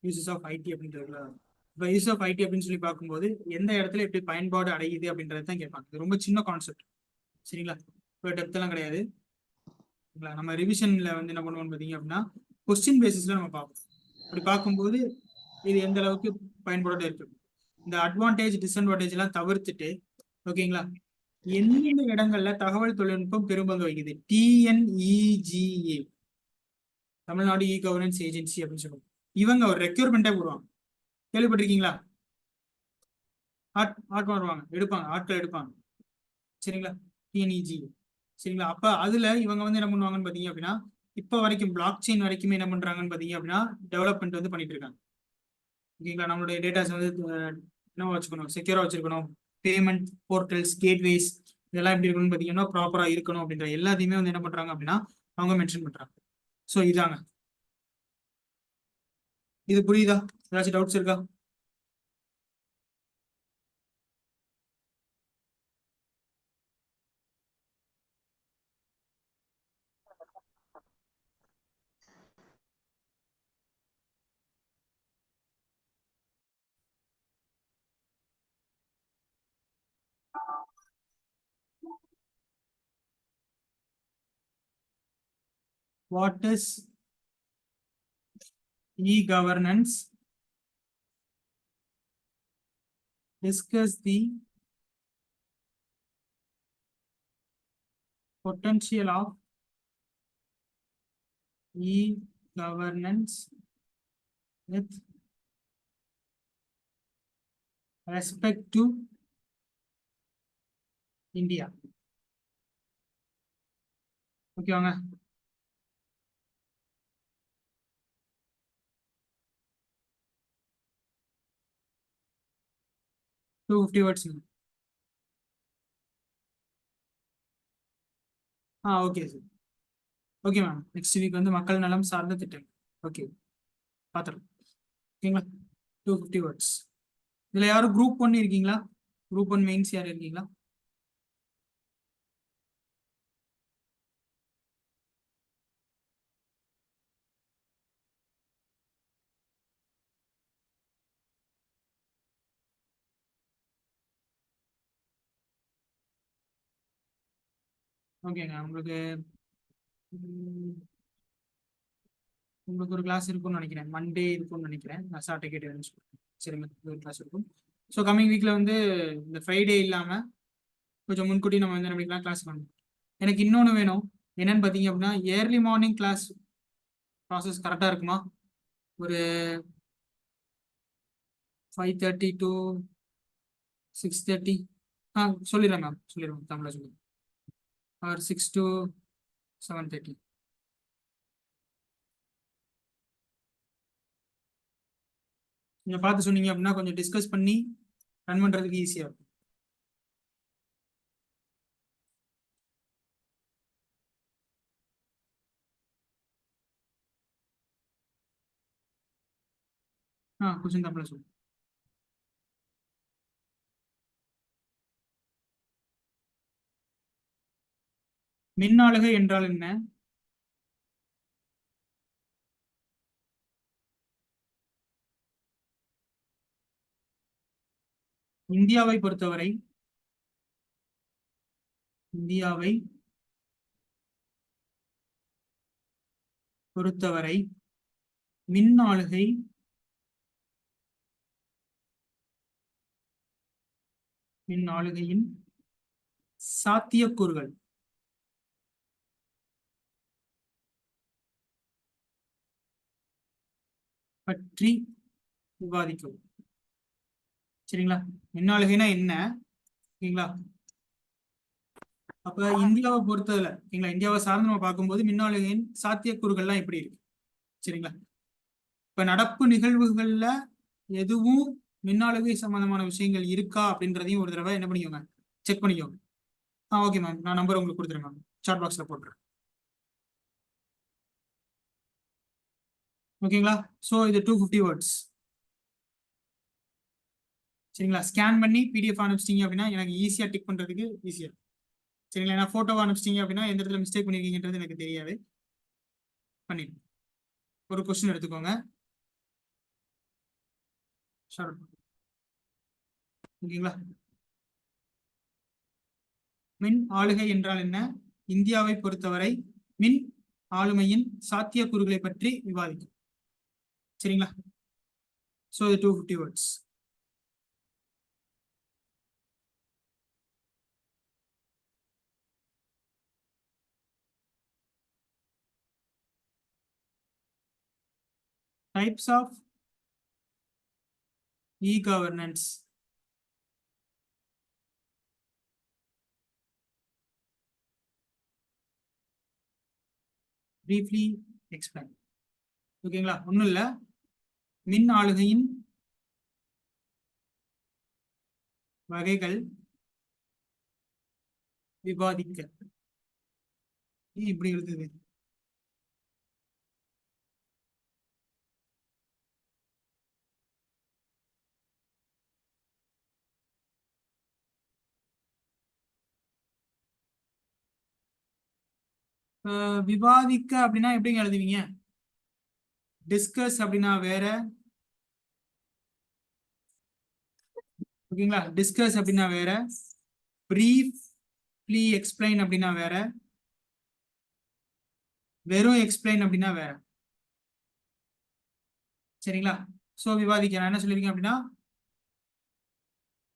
யூசஸ் ஆஃப் ஐடி அப்படின்றதுல வரும். இப்போ யூஸ் ஆஃப் ஐடி அப்படின்னு சொல்லி பார்க்கும்போது எந்த இடத்துல எப்படி பயன்பாடு அடையுது அப்படின்றது தான் கேட்பாங்க. இது ரொம்ப சின்ன கான்செப்ட். சரிங்களா? இப்போ டெப்த் எல்லாம் கிடையாது. சரிங்களா? நம்ம ரிவிஷன்ல வந்து என்ன பண்ணுவோம்னு பார்த்தீங்க அப்படின்னா கொஸ்டின் பேசிஸ்ல நம்ம பார்ப்போம். அப்படி பார்க்கும்போது இது எந்த அளவுக்கு பயன்பாடு இருக்கு, இந்த அட்வான்டேஜ் டிஸ்அட்வான்டேஜ் எல்லாம் தவிர்த்துட்டு ஓகேங்களா எந்தெந்த இடங்கள்ல தகவல் தொழில்நுட்பம் பெரும்பங்கு வகிக்குது. TNEGA, Tamil Nadu e governance agency அப்படின்னு சொல்லுவாங்க. இவங்க ஒரு ரெக்யூர்மெண்ட்டே போடுவாங்க. கேள்விப்பட்டிருக்கீங்களா? ஆட்கள் வருவாங்க, எடுப்பாங்க, ஆட்கள் எடுப்பாங்க. சரிங்களா? டிஎன்இஜி. சரிங்களா? அப்ப அதுல இவங்க வந்து என்ன பண்ணுவாங்கன்னு பாத்தீங்க அப்படின்னா இப்ப வரைக்கும் பிளாக் செயின் வரைக்குமே என்ன பண்றாங்கன்னு பாத்தீங்க அப்படின்னா டெவலப்மெண்ட் வந்து பண்ணிட்டு இருக்காங்க. ஓகேங்களா? நம்மளுடைய டேட்டாஸ் வந்து என்ன வச்சுக்கணும், செக்யூரா வச்சிருக்கணும். பேமெண்ட் போர்ட்டல்ஸ், கேட்வேஸ் இதெல்லாம் எப்படி இருக்கணும்னு பாத்தீங்கன்னா ப்ராப்பரா இருக்கணும் அப்படின்ற எல்லாத்தையுமே வந்து என்ன பண்றாங்க அப்படின்னா அவங்க மென்ஷன் பண்றாங்க. ஸோ இதாங்க, இது புரியுதா? ஏதாச்சும் டவுட்ஸ் இருக்கா? What is e-governance, discuss the potential of e-governance with respect to India. ஓகேவாங்க. To 50 words. Okay sir. Okay ma'am. Next week வந்து மக்கள் நலம் சார்ந்த திட்டம். ஓகே, பார்த்துருங்க. ஓகேங்களா? 250 வேர்ட்ஸ். இதில் யாரும் குரூப் 1 இருக்கீங்களா? குரூப் 1 மெயின்ஸ் யார் இருக்கீங்களா? ஓகேங்க. உங்களுக்கு ஒரு கிளாஸ் இருக்கும்னு நினைக்கிறேன். மண்டே இருக்கும்னு நினைக்கிறேன். நான் சாட்டை கேட்டு சரிங்க, ஒரு கிளாஸ் இருக்கும். ஸோ கம்மிங் வீக்கில் வந்து இந்த ஃப்ரைடே இல்லாமல் கொஞ்சம் முன்கூட்டி நம்ம வந்து நம்ம கிளாஸ் பண்ணணும். எனக்கு இன்னொன்று வேணும். என்னன்னு பார்த்தீங்க அப்படின்னா, ஏர்லி மார்னிங் கிளாஸ் ப்ராசஸ் கரெக்டாக இருக்குமா? ஒரு 5:30 to 6:30. சொல்லிடுறேன் மேம், சொல்லிடுறேன். தமிழில் சொல்லுங்கள். ஆர் 6 to 7:30. நீங்கள் பார்த்து சொன்னீங்க அப்படின்னா கொஞ்சம் டிஸ்கஸ் பண்ணி ரன் பண்ணுறதுக்கு ஈஸியாக இருக்கும். கொஸ்டின் தமிழில் சொல்லுங்கள். மின்னாளுகை என்றால் என்ன? இந்தியாவை பொறுத்தவரை மின்னாளுகை மின்னாளுகையின் சாத்தியக்கூறுகள் பற்றி விவாதிக்கவும். சரிங்களா? மின்னாளுகைனா என்ன? ஓகேங்களா? அப்ப இந்தியாவை பொறுத்ததுல, ஓகேங்களா, இந்தியாவை சார்ந்து நம்ம பார்க்கும்போது மின்னாளுகையின் சாத்தியக்கூறுகள்லாம் எப்படி இருக்கு? சரிங்களா? இப்ப நடப்பு நிகழ்வுகள்ல எதுவும் மின்னாளுகை சம்பந்தமான விஷயங்கள் இருக்கா அப்படின்றதையும் ஒரு தடவை என்ன பண்ணிக்கோங்க, செக் பண்ணிக்கோங்க. ஓகே மேம், நான் நம்பர் உங்களுக்கு கொடுத்துருங்க மேம், சாட் பாக்ஸ்ல போட்டுறேன். ஓகேங்களா? ஸோ இது 250 வேர்ட்ஸ். சரிங்களா? ஸ்கேன் பண்ணி பிடிஎஃப் அனுப்பிச்சிட்டிங்க அப்படின்னா எனக்கு ஈஸியாக டிக் பண்ணுறதுக்கு ஈஸியாக. சரிங்களா? ஏன்னா ஃபோட்டோவை அனுப்பிச்சிட்டிங்க அப்படின்னா எந்த இடத்துல மிஸ்டேக் பண்ணியிருக்கீங்கன்றது எனக்கு தெரியாது. பண்ணிடுங்க. ஒரு கொஸ்டின் எடுத்துக்கோங்க. ஓகேங்களா? மின் ஆளுகை என்றால் என்ன? இந்தியாவை பொறுத்தவரை மின் ஆளுமையின் சாத்தியக்கூறுகளை பற்றி விவாதிக்கும். சரிங்களா? ஸோ இது 250 words. Types of e-governance. Briefly explain. ஓகேங்களா? ஒன்றும் இல்லை, மின் ஆளுகையின் வகைகள் விவாதிக்க. இப்படி எழுதுது. விவாதிக்க அப்படின்னா எப்படிங்க எழுதுவீங்க? டிஸ்கஸ் அப்படின்னா வேற. ஓகேங்களா? டிஸ்கஸ் அப்படின்னா வேற, பிரீஃப்லி எக்ஸ்பிளைன் அப்படின்னா வேற, வெறும் எக்ஸ்பிளைன் அப்படின்னா வேற. சரிங்களா? ஸோ விவாதிக்க நான் என்ன சொல்லியிருக்கேன் அப்படின்னா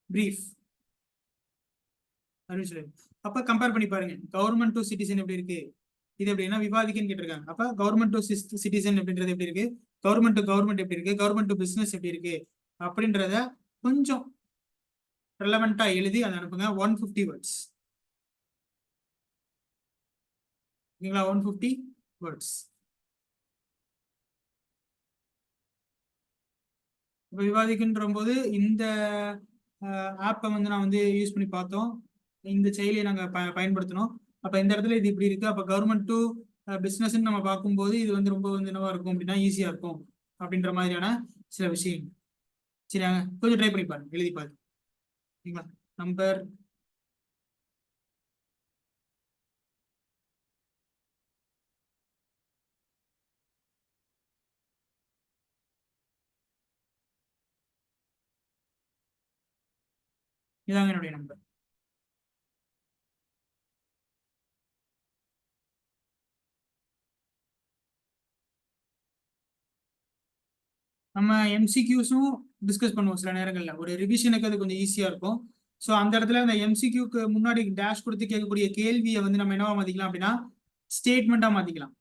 பிரீஃப் அப்படின்னு சொல்லி. அப்ப கம்பேர் பண்ணி பாருங்க, கவர்மெண்ட் டு சிட்டிசன் எப்படி இருக்கு, இது எப்படின்னா விவாதிக்கன்னு கேட்டிருக்காங்க. அப்ப கவர்மெண்ட் டு சிட்டிசன் அப்படின்றது எப்படி இருக்கு, கவர்மெண்ட் டு கவர்மெண்ட் எப்படி இருக்கு, கவர்மெண்ட் டு பிசினஸ் எப்படி இருக்கு அப்படின்றத கொஞ்சம் ரெலவெண்டா எழுதி அதை அனுப்புங்க. 150 வேர்ட்ஸ். ஓகேங்களா? 150 வேர்ட்ஸ். இப்போ விவாதிக்கின்ற போது இந்த ஆப்பை வந்து நான் வந்து யூஸ் பண்ணி பார்த்தோம், இந்த செயலியை நாங்கள் பயன்படுத்தினோம். அப்போ இந்த இடத்துல இது இப்படி இருக்கு. அப்போ கவர்மெண்ட் டு பிஸ்னஸ்ன்னு நம்ம பார்க்கும்போது இது வந்து ரொம்ப வந்து என்னவா இருக்கும் அப்படின்னா ஈஸியாக இருக்கும் அப்படின்ற மாதிரியான சில விஷயம். சரியாங்க, கொஞ்சம் ட்ரை பண்ணி பாருங்க, எழுதி பாருங்க. ஓகேங்களா? நம்பர் இதாங்க என்னுடைய நம்பர். நம்ம எம்சிக்யூஸும் டிஸ்கஸ் பண்ணுவோம் சில நேரங்களில், ஒரு ரிவிஷனுக்கு அது கொஞ்சம் ஈஸியாக இருக்கும். ஸோ அந்த இடத்துல அந்த எம்சிக்யூக்கு முன்னாடி டேஷ் கொடுத்து கேட்கக்கூடிய கேள்வியை வந்து நம்ம என்னவா மாற்றிக்கலாம் அப்படின்னா ஸ்டேட்மெண்ட்டாக மாற்றிக்கலாம்.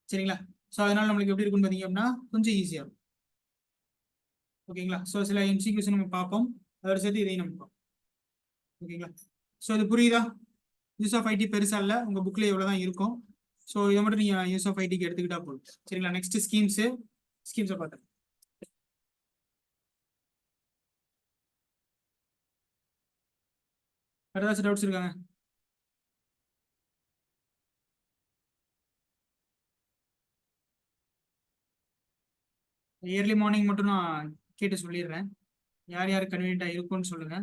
சரிங்களா? ஸோ அதனால நம்மளுக்கு எப்படி இருக்குன்னு பார்த்தீங்க அப்படின்னா கொஞ்சம் ஈஸியாக இருக்கும். ஓகேங்களா? ஸோ சில எம்சிக்யூஸ் நம்ம பார்ப்போம், அதோட சேர்த்து இதையும் நம்ம பார்ப்போம். ஓகேங்களா? ஸோ இது புரியுதா? யூஸ் ஆஃப் ஐடி பெருசா இல்லை, உங்கள் புக்கில் எவ்வளோ தான் இருக்கும். ஸோ இதை மட்டும் நீங்கள் யூஸ் ஆஃப் ஐடிக்கு எடுத்துக்கிட்டா போதும். சரிங்களா? நெக்ஸ்ட் ஸ்கீம்ஸை பார்த்தேன். வேறு ஏதாச்சும் டவுட்ஸ் இருக்காங்க? இயர்லி மார்னிங் மட்டும் நான் கேட்டு சொல்லிடுறேன், யார் யார் கன்வீனியன்டா இருக்கும்னு சொல்லுங்க.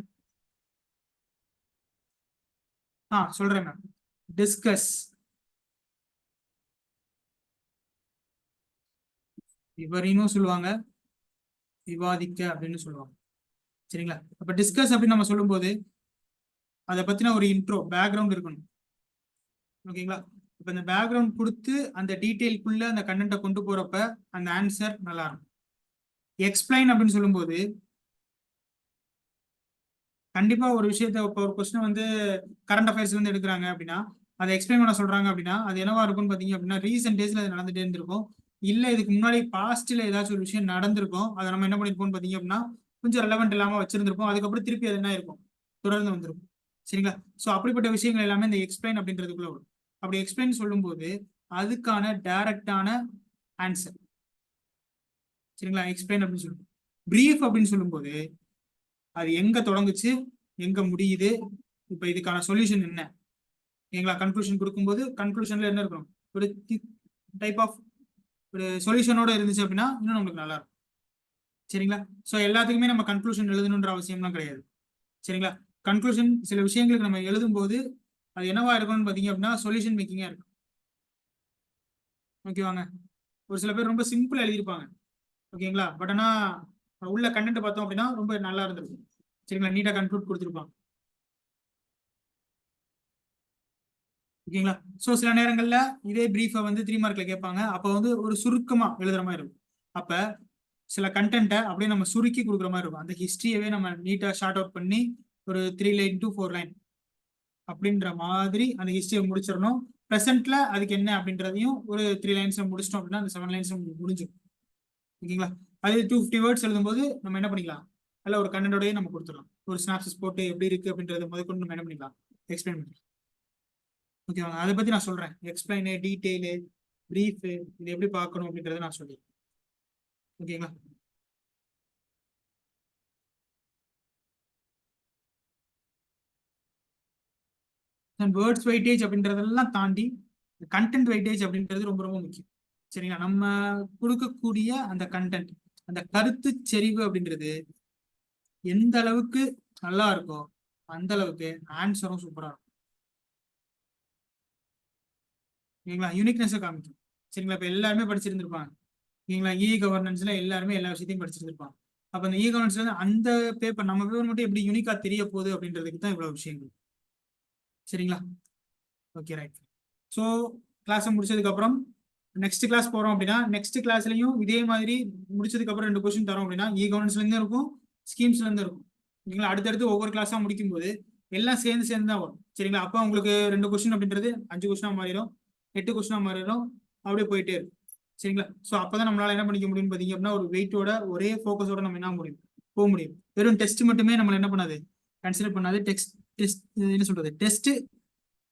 சொல்றேன் மேம். டிஸ்கஸ், விவரினும் சொல்லுவாங்க, விவாதிக்க அப்படின்னு சொல்லுவாங்க. சரிங்களா? அப்ப டிஸ்கஸ் அப்படின்னு நம்ம சொல்லும்போது அதை பத்தின ஒரு இன்ட்ரோ பேக்ரவுண்ட் இருக்கணும். ஓகேங்களா? இப்ப இந்த பேக்ரவுண்ட் கொடுத்து அந்த டீட்டெயிலுக்குள்ள அந்த கண்டென்ட்டை கொண்டு போறப்ப அந்த ஆன்சர் நல்லா இருக்கும். எக்ஸ்பிளைன் அப்படின்னு சொல்லும்போது கண்டிப்பா ஒரு விஷயத்த, இப்போ ஒரு கொஸ்டின் வந்து கரண்ட் அஃபேர்ஸ்ல இருந்து எடுக்கிறாங்க அப்படின்னா அதை எக்ஸ்பிளைன் பண்ண சொல்றாங்க அப்படின்னா அது என்னவா இருக்கும்னு பாத்தீங்க அப்படின்னா ரீசெண்ட் டேஸ்ல அது நடந்துட்டே இருந்திருக்கும், இல்ல இதுக்கு முன்னாடி பாஸ்ட்ல ஏதாச்சும் ஒரு விஷயம் நடந்திருக்கும், அதை நம்ம என்ன பண்ணிருப்போம் பாத்தீங்க அப்படின்னா கொஞ்சம் ரெலவெண்ட் இல்லாம வச்சிருந்திருப்போம், அதுக்கப்புறம் திருப்பி அது என்ன இருக்கும், தொடர்ந்து வந்திருக்கும். சரிங்களா? ஸோ அப்படிப்பட்ட விஷயங்கள் எல்லாமே இந்த எக்ஸ்பிளைன் அப்படின்றதுக்குள்ள வரும். அப்படி எக்ஸ்பிளைன் சொல்லும்போது அதுக்கான டைரக்டான ஆன்சர். சரிங்களா? எக்ஸ்பிளைன் அப்படின்னு சொல்லுவோம். பிரீஃப் அப்படின்னு சொல்லும்போது அது எங்க தொடங்குச்சு, எங்க முடியுது, இப்ப இதுக்கான சொல்யூஷன் என்ன. எங்களா கன்க்ளூஷன் கொடுக்கும்போது கன்க்ளூஷன்ல என்ன இருக்கணும், ஒரு டைப் ஆஃப் ஒரு சொல்யூஷனோட இருந்துச்சு அப்படின்னா இன்னும் நமக்கு நல்லா இருக்கும். சரிங்களா? ஸோ எல்லாத்துக்குமே நம்ம கன்க்ளூஷன் எழுதணுன்ற அவசியம்லாம் கிடையாது. சரிங்களா? கன்க்ளூஷன் சில விஷயங்களுக்கு நம்ம எழுதும் போது அது என்னவா இருக்கும்னு பாத்தீங்க அப்படின்னா சொல்யூஷன் மேக்கிங்கா இருக்கும். ஓகேவாங்க? ஒரு சில பேர் ரொம்ப சிம்பிள் எழுதியிருப்பாங்க. ஓகேங்களா? பட் ஆனா உள்ள கண்டென்ட் பார்த்தோம் அப்படின்னா ரொம்ப நல்லா இருந்திருக்கும். சரிங்களா? நீட்டா கன்க்ளூட் கொடுத்துருப்பாங்க. ஓகேங்களா? ஸோ சில நேரங்களில் இதே பிரீஃபை வந்து 3 மார்க்ல கேட்பாங்க, அப்போ வந்து ஒரு சுருக்கமாக எழுதுற மாதிரி இருக்கும். அப்போ சில கண்டென்ட்டை அப்படியே நம்ம சுருக்கி கொடுக்குற மாதிரி இருக்கும். அந்த ஹிஸ்ட்ரியவே நம்ம நீட்டாக ஷார்ட் அவுட் பண்ணி ஒரு 3 லைன் to 4 லைன் அப்படின்ற மாதிரி அந்த ஹிஸ்ட்ரியை முடிச்சிடணும். ப்ரெசென்ட்ல அதுக்கு என்ன அப்படின்றதையும் ஒரு 3 லைன்ஸ் முடிச்சிட்டோம் அப்படின்னா அந்த 7 லைன்ஸ் முடிஞ்சிடும். ஓகேங்களா? அது 250 வேர்ட்ஸ் எழுதும்போது நம்ம என்ன பண்ணிக்கலாம், அதில் ஒரு கண்டென்ட்டோடய நம்ம கொடுத்துடலாம். ஒரு ஸ்னாப்ஸ் போட்டு எப்படி இருக்கு அப்படின்றத முதற்கொண்டு நம்ம என்ன பண்ணிக்கலாம், எக்ஸ்பிளைன் பண்ணிக்கலாம். ஓகேவாங்க? அதை பத்தி நான் சொல்றேன், எக்ஸ்பிளைனு, டீட்டெயிலு, பிரீஃபு, இது எப்படி பார்க்கணும் அப்படின்றத நான் சொல்றேன். ஓகேங்களா? வேர்ட்ஸ் வெயிட்டேஜ் அப்படின்றதெல்லாம் தாண்டி கண்டென்ட் வெயிட்டேஜ் அப்படின்றது ரொம்ப ரொம்ப முக்கியம். சரிங்களா? நம்ம கொடுக்கக்கூடிய அந்த கண்டென்ட், அந்த கருத்து செறிவு அப்படின்றது எந்த அளவுக்கு நல்லா இருக்கோ அந்த அளவுக்கு ஆன்சரும் சூப்பரா இருக்கும். ஓகேங்களா? யூனிக்னஸ் காமிக்கும். சரிங்களா? இப்ப எல்லாருமே படிச்சிருந்திருப்பாங்க. ஓகேங்களா? கவர்னன்ஸ்ல எல்லாருமே எல்லா விஷயத்தையும் படிச்சிருந்திருப்பாங்க. அப்ப அந்த கவர்னன்ஸ்ல அந்த பேப்பர், நம்ம பேப்பர் மட்டும் எப்படி யூனிக்கா தெரிய போகுது அப்படின்றதுக்கு தான் இவ்வளவு விஷயங்கள். சரிங்களா? Okay, right. ஸோ கிளாஸை முடிச்சதுக்கு அப்புறம் நெக்ஸ்ட் கிளாஸ் போறோம் அப்படின்னா நெக்ஸ்ட் கிளாஸ்லயும் இதே மாதிரி முடிச்சதுக்கு அப்புறம் 2 கொஸ்டின் தரோம் அப்படின்னா கவர்னன்ஸ்ல இருந்து இருக்கும், ஸ்கீம்ஸ்ல இருந்து இருக்கும். ஓகேங்களா? அடுத்தடுத்து ஒவ்வொரு கிளாஸா முடிக்கும் போது எல்லாம் சேர்ந்து தான் வரும். சரிங்களா? அப்போ உங்களுக்கு 2 கொஸ்டின் அப்படின்றது 5 கொஸ்டினா மாறிடும், 8 கொஸ்டினா மாறிடும், அப்படியே போயிட்டே இருக்கும். சரிங்களா? ஸோ அப்பதான் நம்மளால என்ன பண்ணிக்க முடியும்னு பாத்தீங்க அப்படின்னா ஒரு வெயிட்டோட ஒரே ஃபோக்கஸோட நம்ம என்ன முடியும் போக முடியும். வெறும் டெஸ்ட் மட்டுமே நம்மள என்ன பண்ணாது, கன்சிடர் பண்ணாது. டெஸ்ட் என்ன சொல்றது, டெஸ்ட்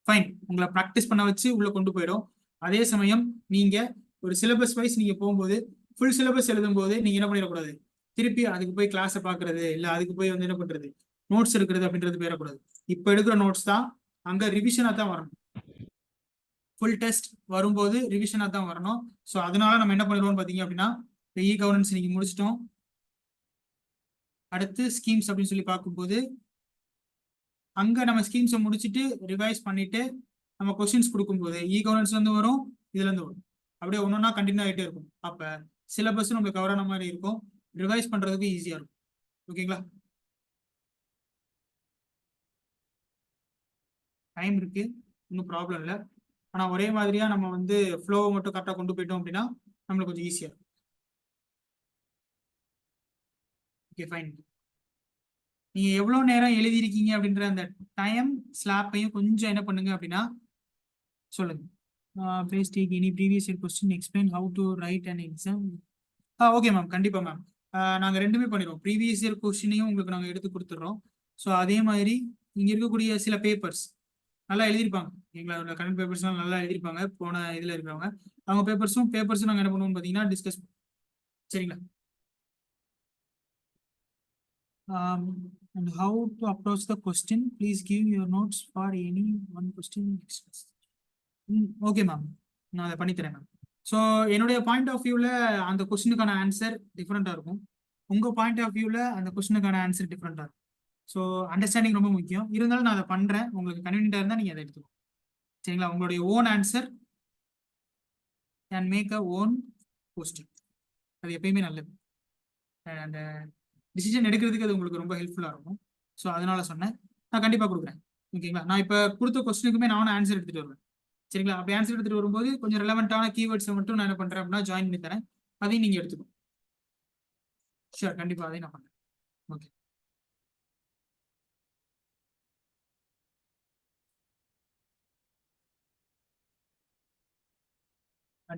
ஃபைன் உங்களை ப்ராக்டிஸ் பண்ண வச்சு உள்ள கொண்டு போயிடும். அதே சமயம் நீங்க ஒரு சிலபஸ் வைஸ் நீங்க போகும்போது ஃபுல் சிலபஸ் எழுதும் போது நீங்க என்ன பண்ணிடக்கூடாது, திருப்பி அதுக்கு போய் கிளாஸை பாக்குறது இல்ல அதுக்கு போய் வந்து என்ன பண்றது நோட்ஸ் எடுக்கிறது அப்படின்றது போயிடக்கூடாது. இப்ப எடுக்கிற நோட்ஸ் தான் அங்க ரிவிஷனா தான் வரணும். ஃபுல் டெஸ்ட் வரும்போது ரிவிஷனா தான் வரணும். ஸோ அதனால நம்ம என்ன பண்ணிடுவோம்னு பாத்தீங்க அப்படின்னா கவர்னன்ஸ் நீங்க முடிச்சிட்டோம். அடுத்து ஸ்கீம்ஸ் அப்படின்னு சொல்லி பார்க்கும்போது அங்க நம்ம ஸ்கீம்ஸை முடிச்சுட்டு ரிவைஸ் பண்ணிட்டு நம்ம கொஸ்டின்ஸ் கொடுக்கும்போது கவர்னன்ஸ்ல இருந்து வரும், இதுல இருந்து வரும், அப்படியே ஒன்னொன்னா கண்டினியூ ஆகிட்டே இருக்கும். அப்ப சிலபஸ் நம்மளுக்கு கவர் ஆன மாதிரி இருக்கும், ரிவைஸ் பண்றதுக்கு ஈஸியா இருக்கும். ஓகேங்களா? டைம் இருக்கு, ஒன்றும் ப்ராப்ளம் இல்லை. ஆனா ஒரே மாதிரியா நம்ம வந்து ஃப்ளோவை மட்டும் கரெக்டாக கொண்டு போயிட்டோம் அப்படின்னா நம்மளுக்கு கொஞ்சம் ஈஸியா இருக்கும். Okay fine. நீங்க எவ்வளவு நேரம் எழுதியிருக்கீங்க அப்படின்ற அந்த டைம் ஸ்லாப்பையும் கொஞ்சம் என்ன பண்ணுங்க அப்படின்னா சொல்லுங்க. Please take any previous year question, explain how to write an exam. Okay ma'am, கண்டிப்பா மேம். நாங்க ரெண்டுமே பண்ணிடுவோம். ப்ரீவியஸ் இயர் கொஸ்டினையும் உங்களுக்கு நாங்க எடுத்து கொடுத்துட்றோம். ஸோ அதே மாதிரி இங்க இருக்கக்கூடிய சில பேப்பர்ஸ் நல்லா எழுதியிருப்பாங்க. எங்களோட கரண்ட் பேப்பர்ஸ்லாம் நல்லா எழுதியிருப்பாங்க போன இதுல இருக்கிறவங்க. அவங்க பேப்பர்ஸும் நாங்க என்ன பண்ணுவோம்னு பார்த்தீங்கன்னா டிஸ்கஸ். சரிங்களா? And how to approach the question, please give your notes for any one question discussed. Okay ma'am, நான் அதை பண்ணித்தரேன் மேம். ஸோ என்னுடைய பாயிண்ட் ஆஃப் வியூவில் அந்த கொஸ்டினுக்கான ஆன்சர் டிஃப்ரெண்ட்டாக இருக்கும், உங்கள் பாயிண்ட் ஆஃப் வியூவில் அந்த கொஸ்டினுக்கான ஆன்சர் டிஃப்ரெண்ட்டாக இருக்கும். ஸோ அண்டர்ஸ்டாண்டிங் ரொம்ப முக்கியம். இருந்தாலும் நான் அதை பண்ணுறேன், உங்களுக்கு கன்வீனியன்ட்டாக இருந்தால் நீங்கள் அதை எடுத்துக்கணும். சரிங்களா? உங்களுடைய own answer can make a own question, அது எப்பயுமே நல்லது. அந்த டிசிஷன் எடுக்கிறதுக்கு அது உங்களுக்கு ரொம்ப ஹெல்ப்ஃபுல்லாக இருக்கும். ஸோ அதனால சொன்னேன், நான் கண்டிப்பாக கொடுக்குறேன். ஓகேங்களா? நான் இப்போ கொடுத்த கொஸ்டினுக்குமே நானும் ஆன்சர் எடுத்துகிட்டு வருவேன். சரிங்களா? அப்படி ஆன்சர் எடுத்துட்டு வரும்போது கொஞ்சம் ரெலவெண்டான கீவேர்ட்ஸை மட்டும் நான் என்ன பண்றேன் அப்படின்னா ஜாயின் பண்ணி தரேன், அதையும் நீங்க எடுத்துக்கணும். ஷூர், கண்டிப்பா அதையும் நான் பண்றேன். ஓகே.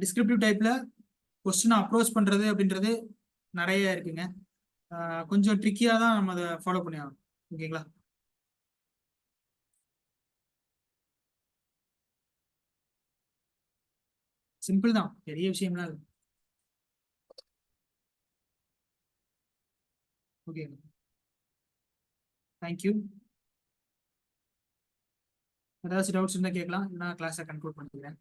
டிஸ்கிரிப்டிவ் டைப்ல கொஸ்டினை அப்ரோச் பண்றது அப்படின்றது நிறைய இருக்குங்க. கொஞ்சம் ட்ரிக்கியா தான் நம்ம அதை ஃபாலோ பண்ணி ஆகணும். ஓகேங்களா? சிம்பிள் தான், பெரிய விஷயம்லாம் இல்லை. Okay, thank you. ஏதாச்சும் டவுட்ஸ் இருந்தால் கேட்கலாம், நான் கிளாஸை கன்க்ளூட் பண்ணிக்கிறேன்.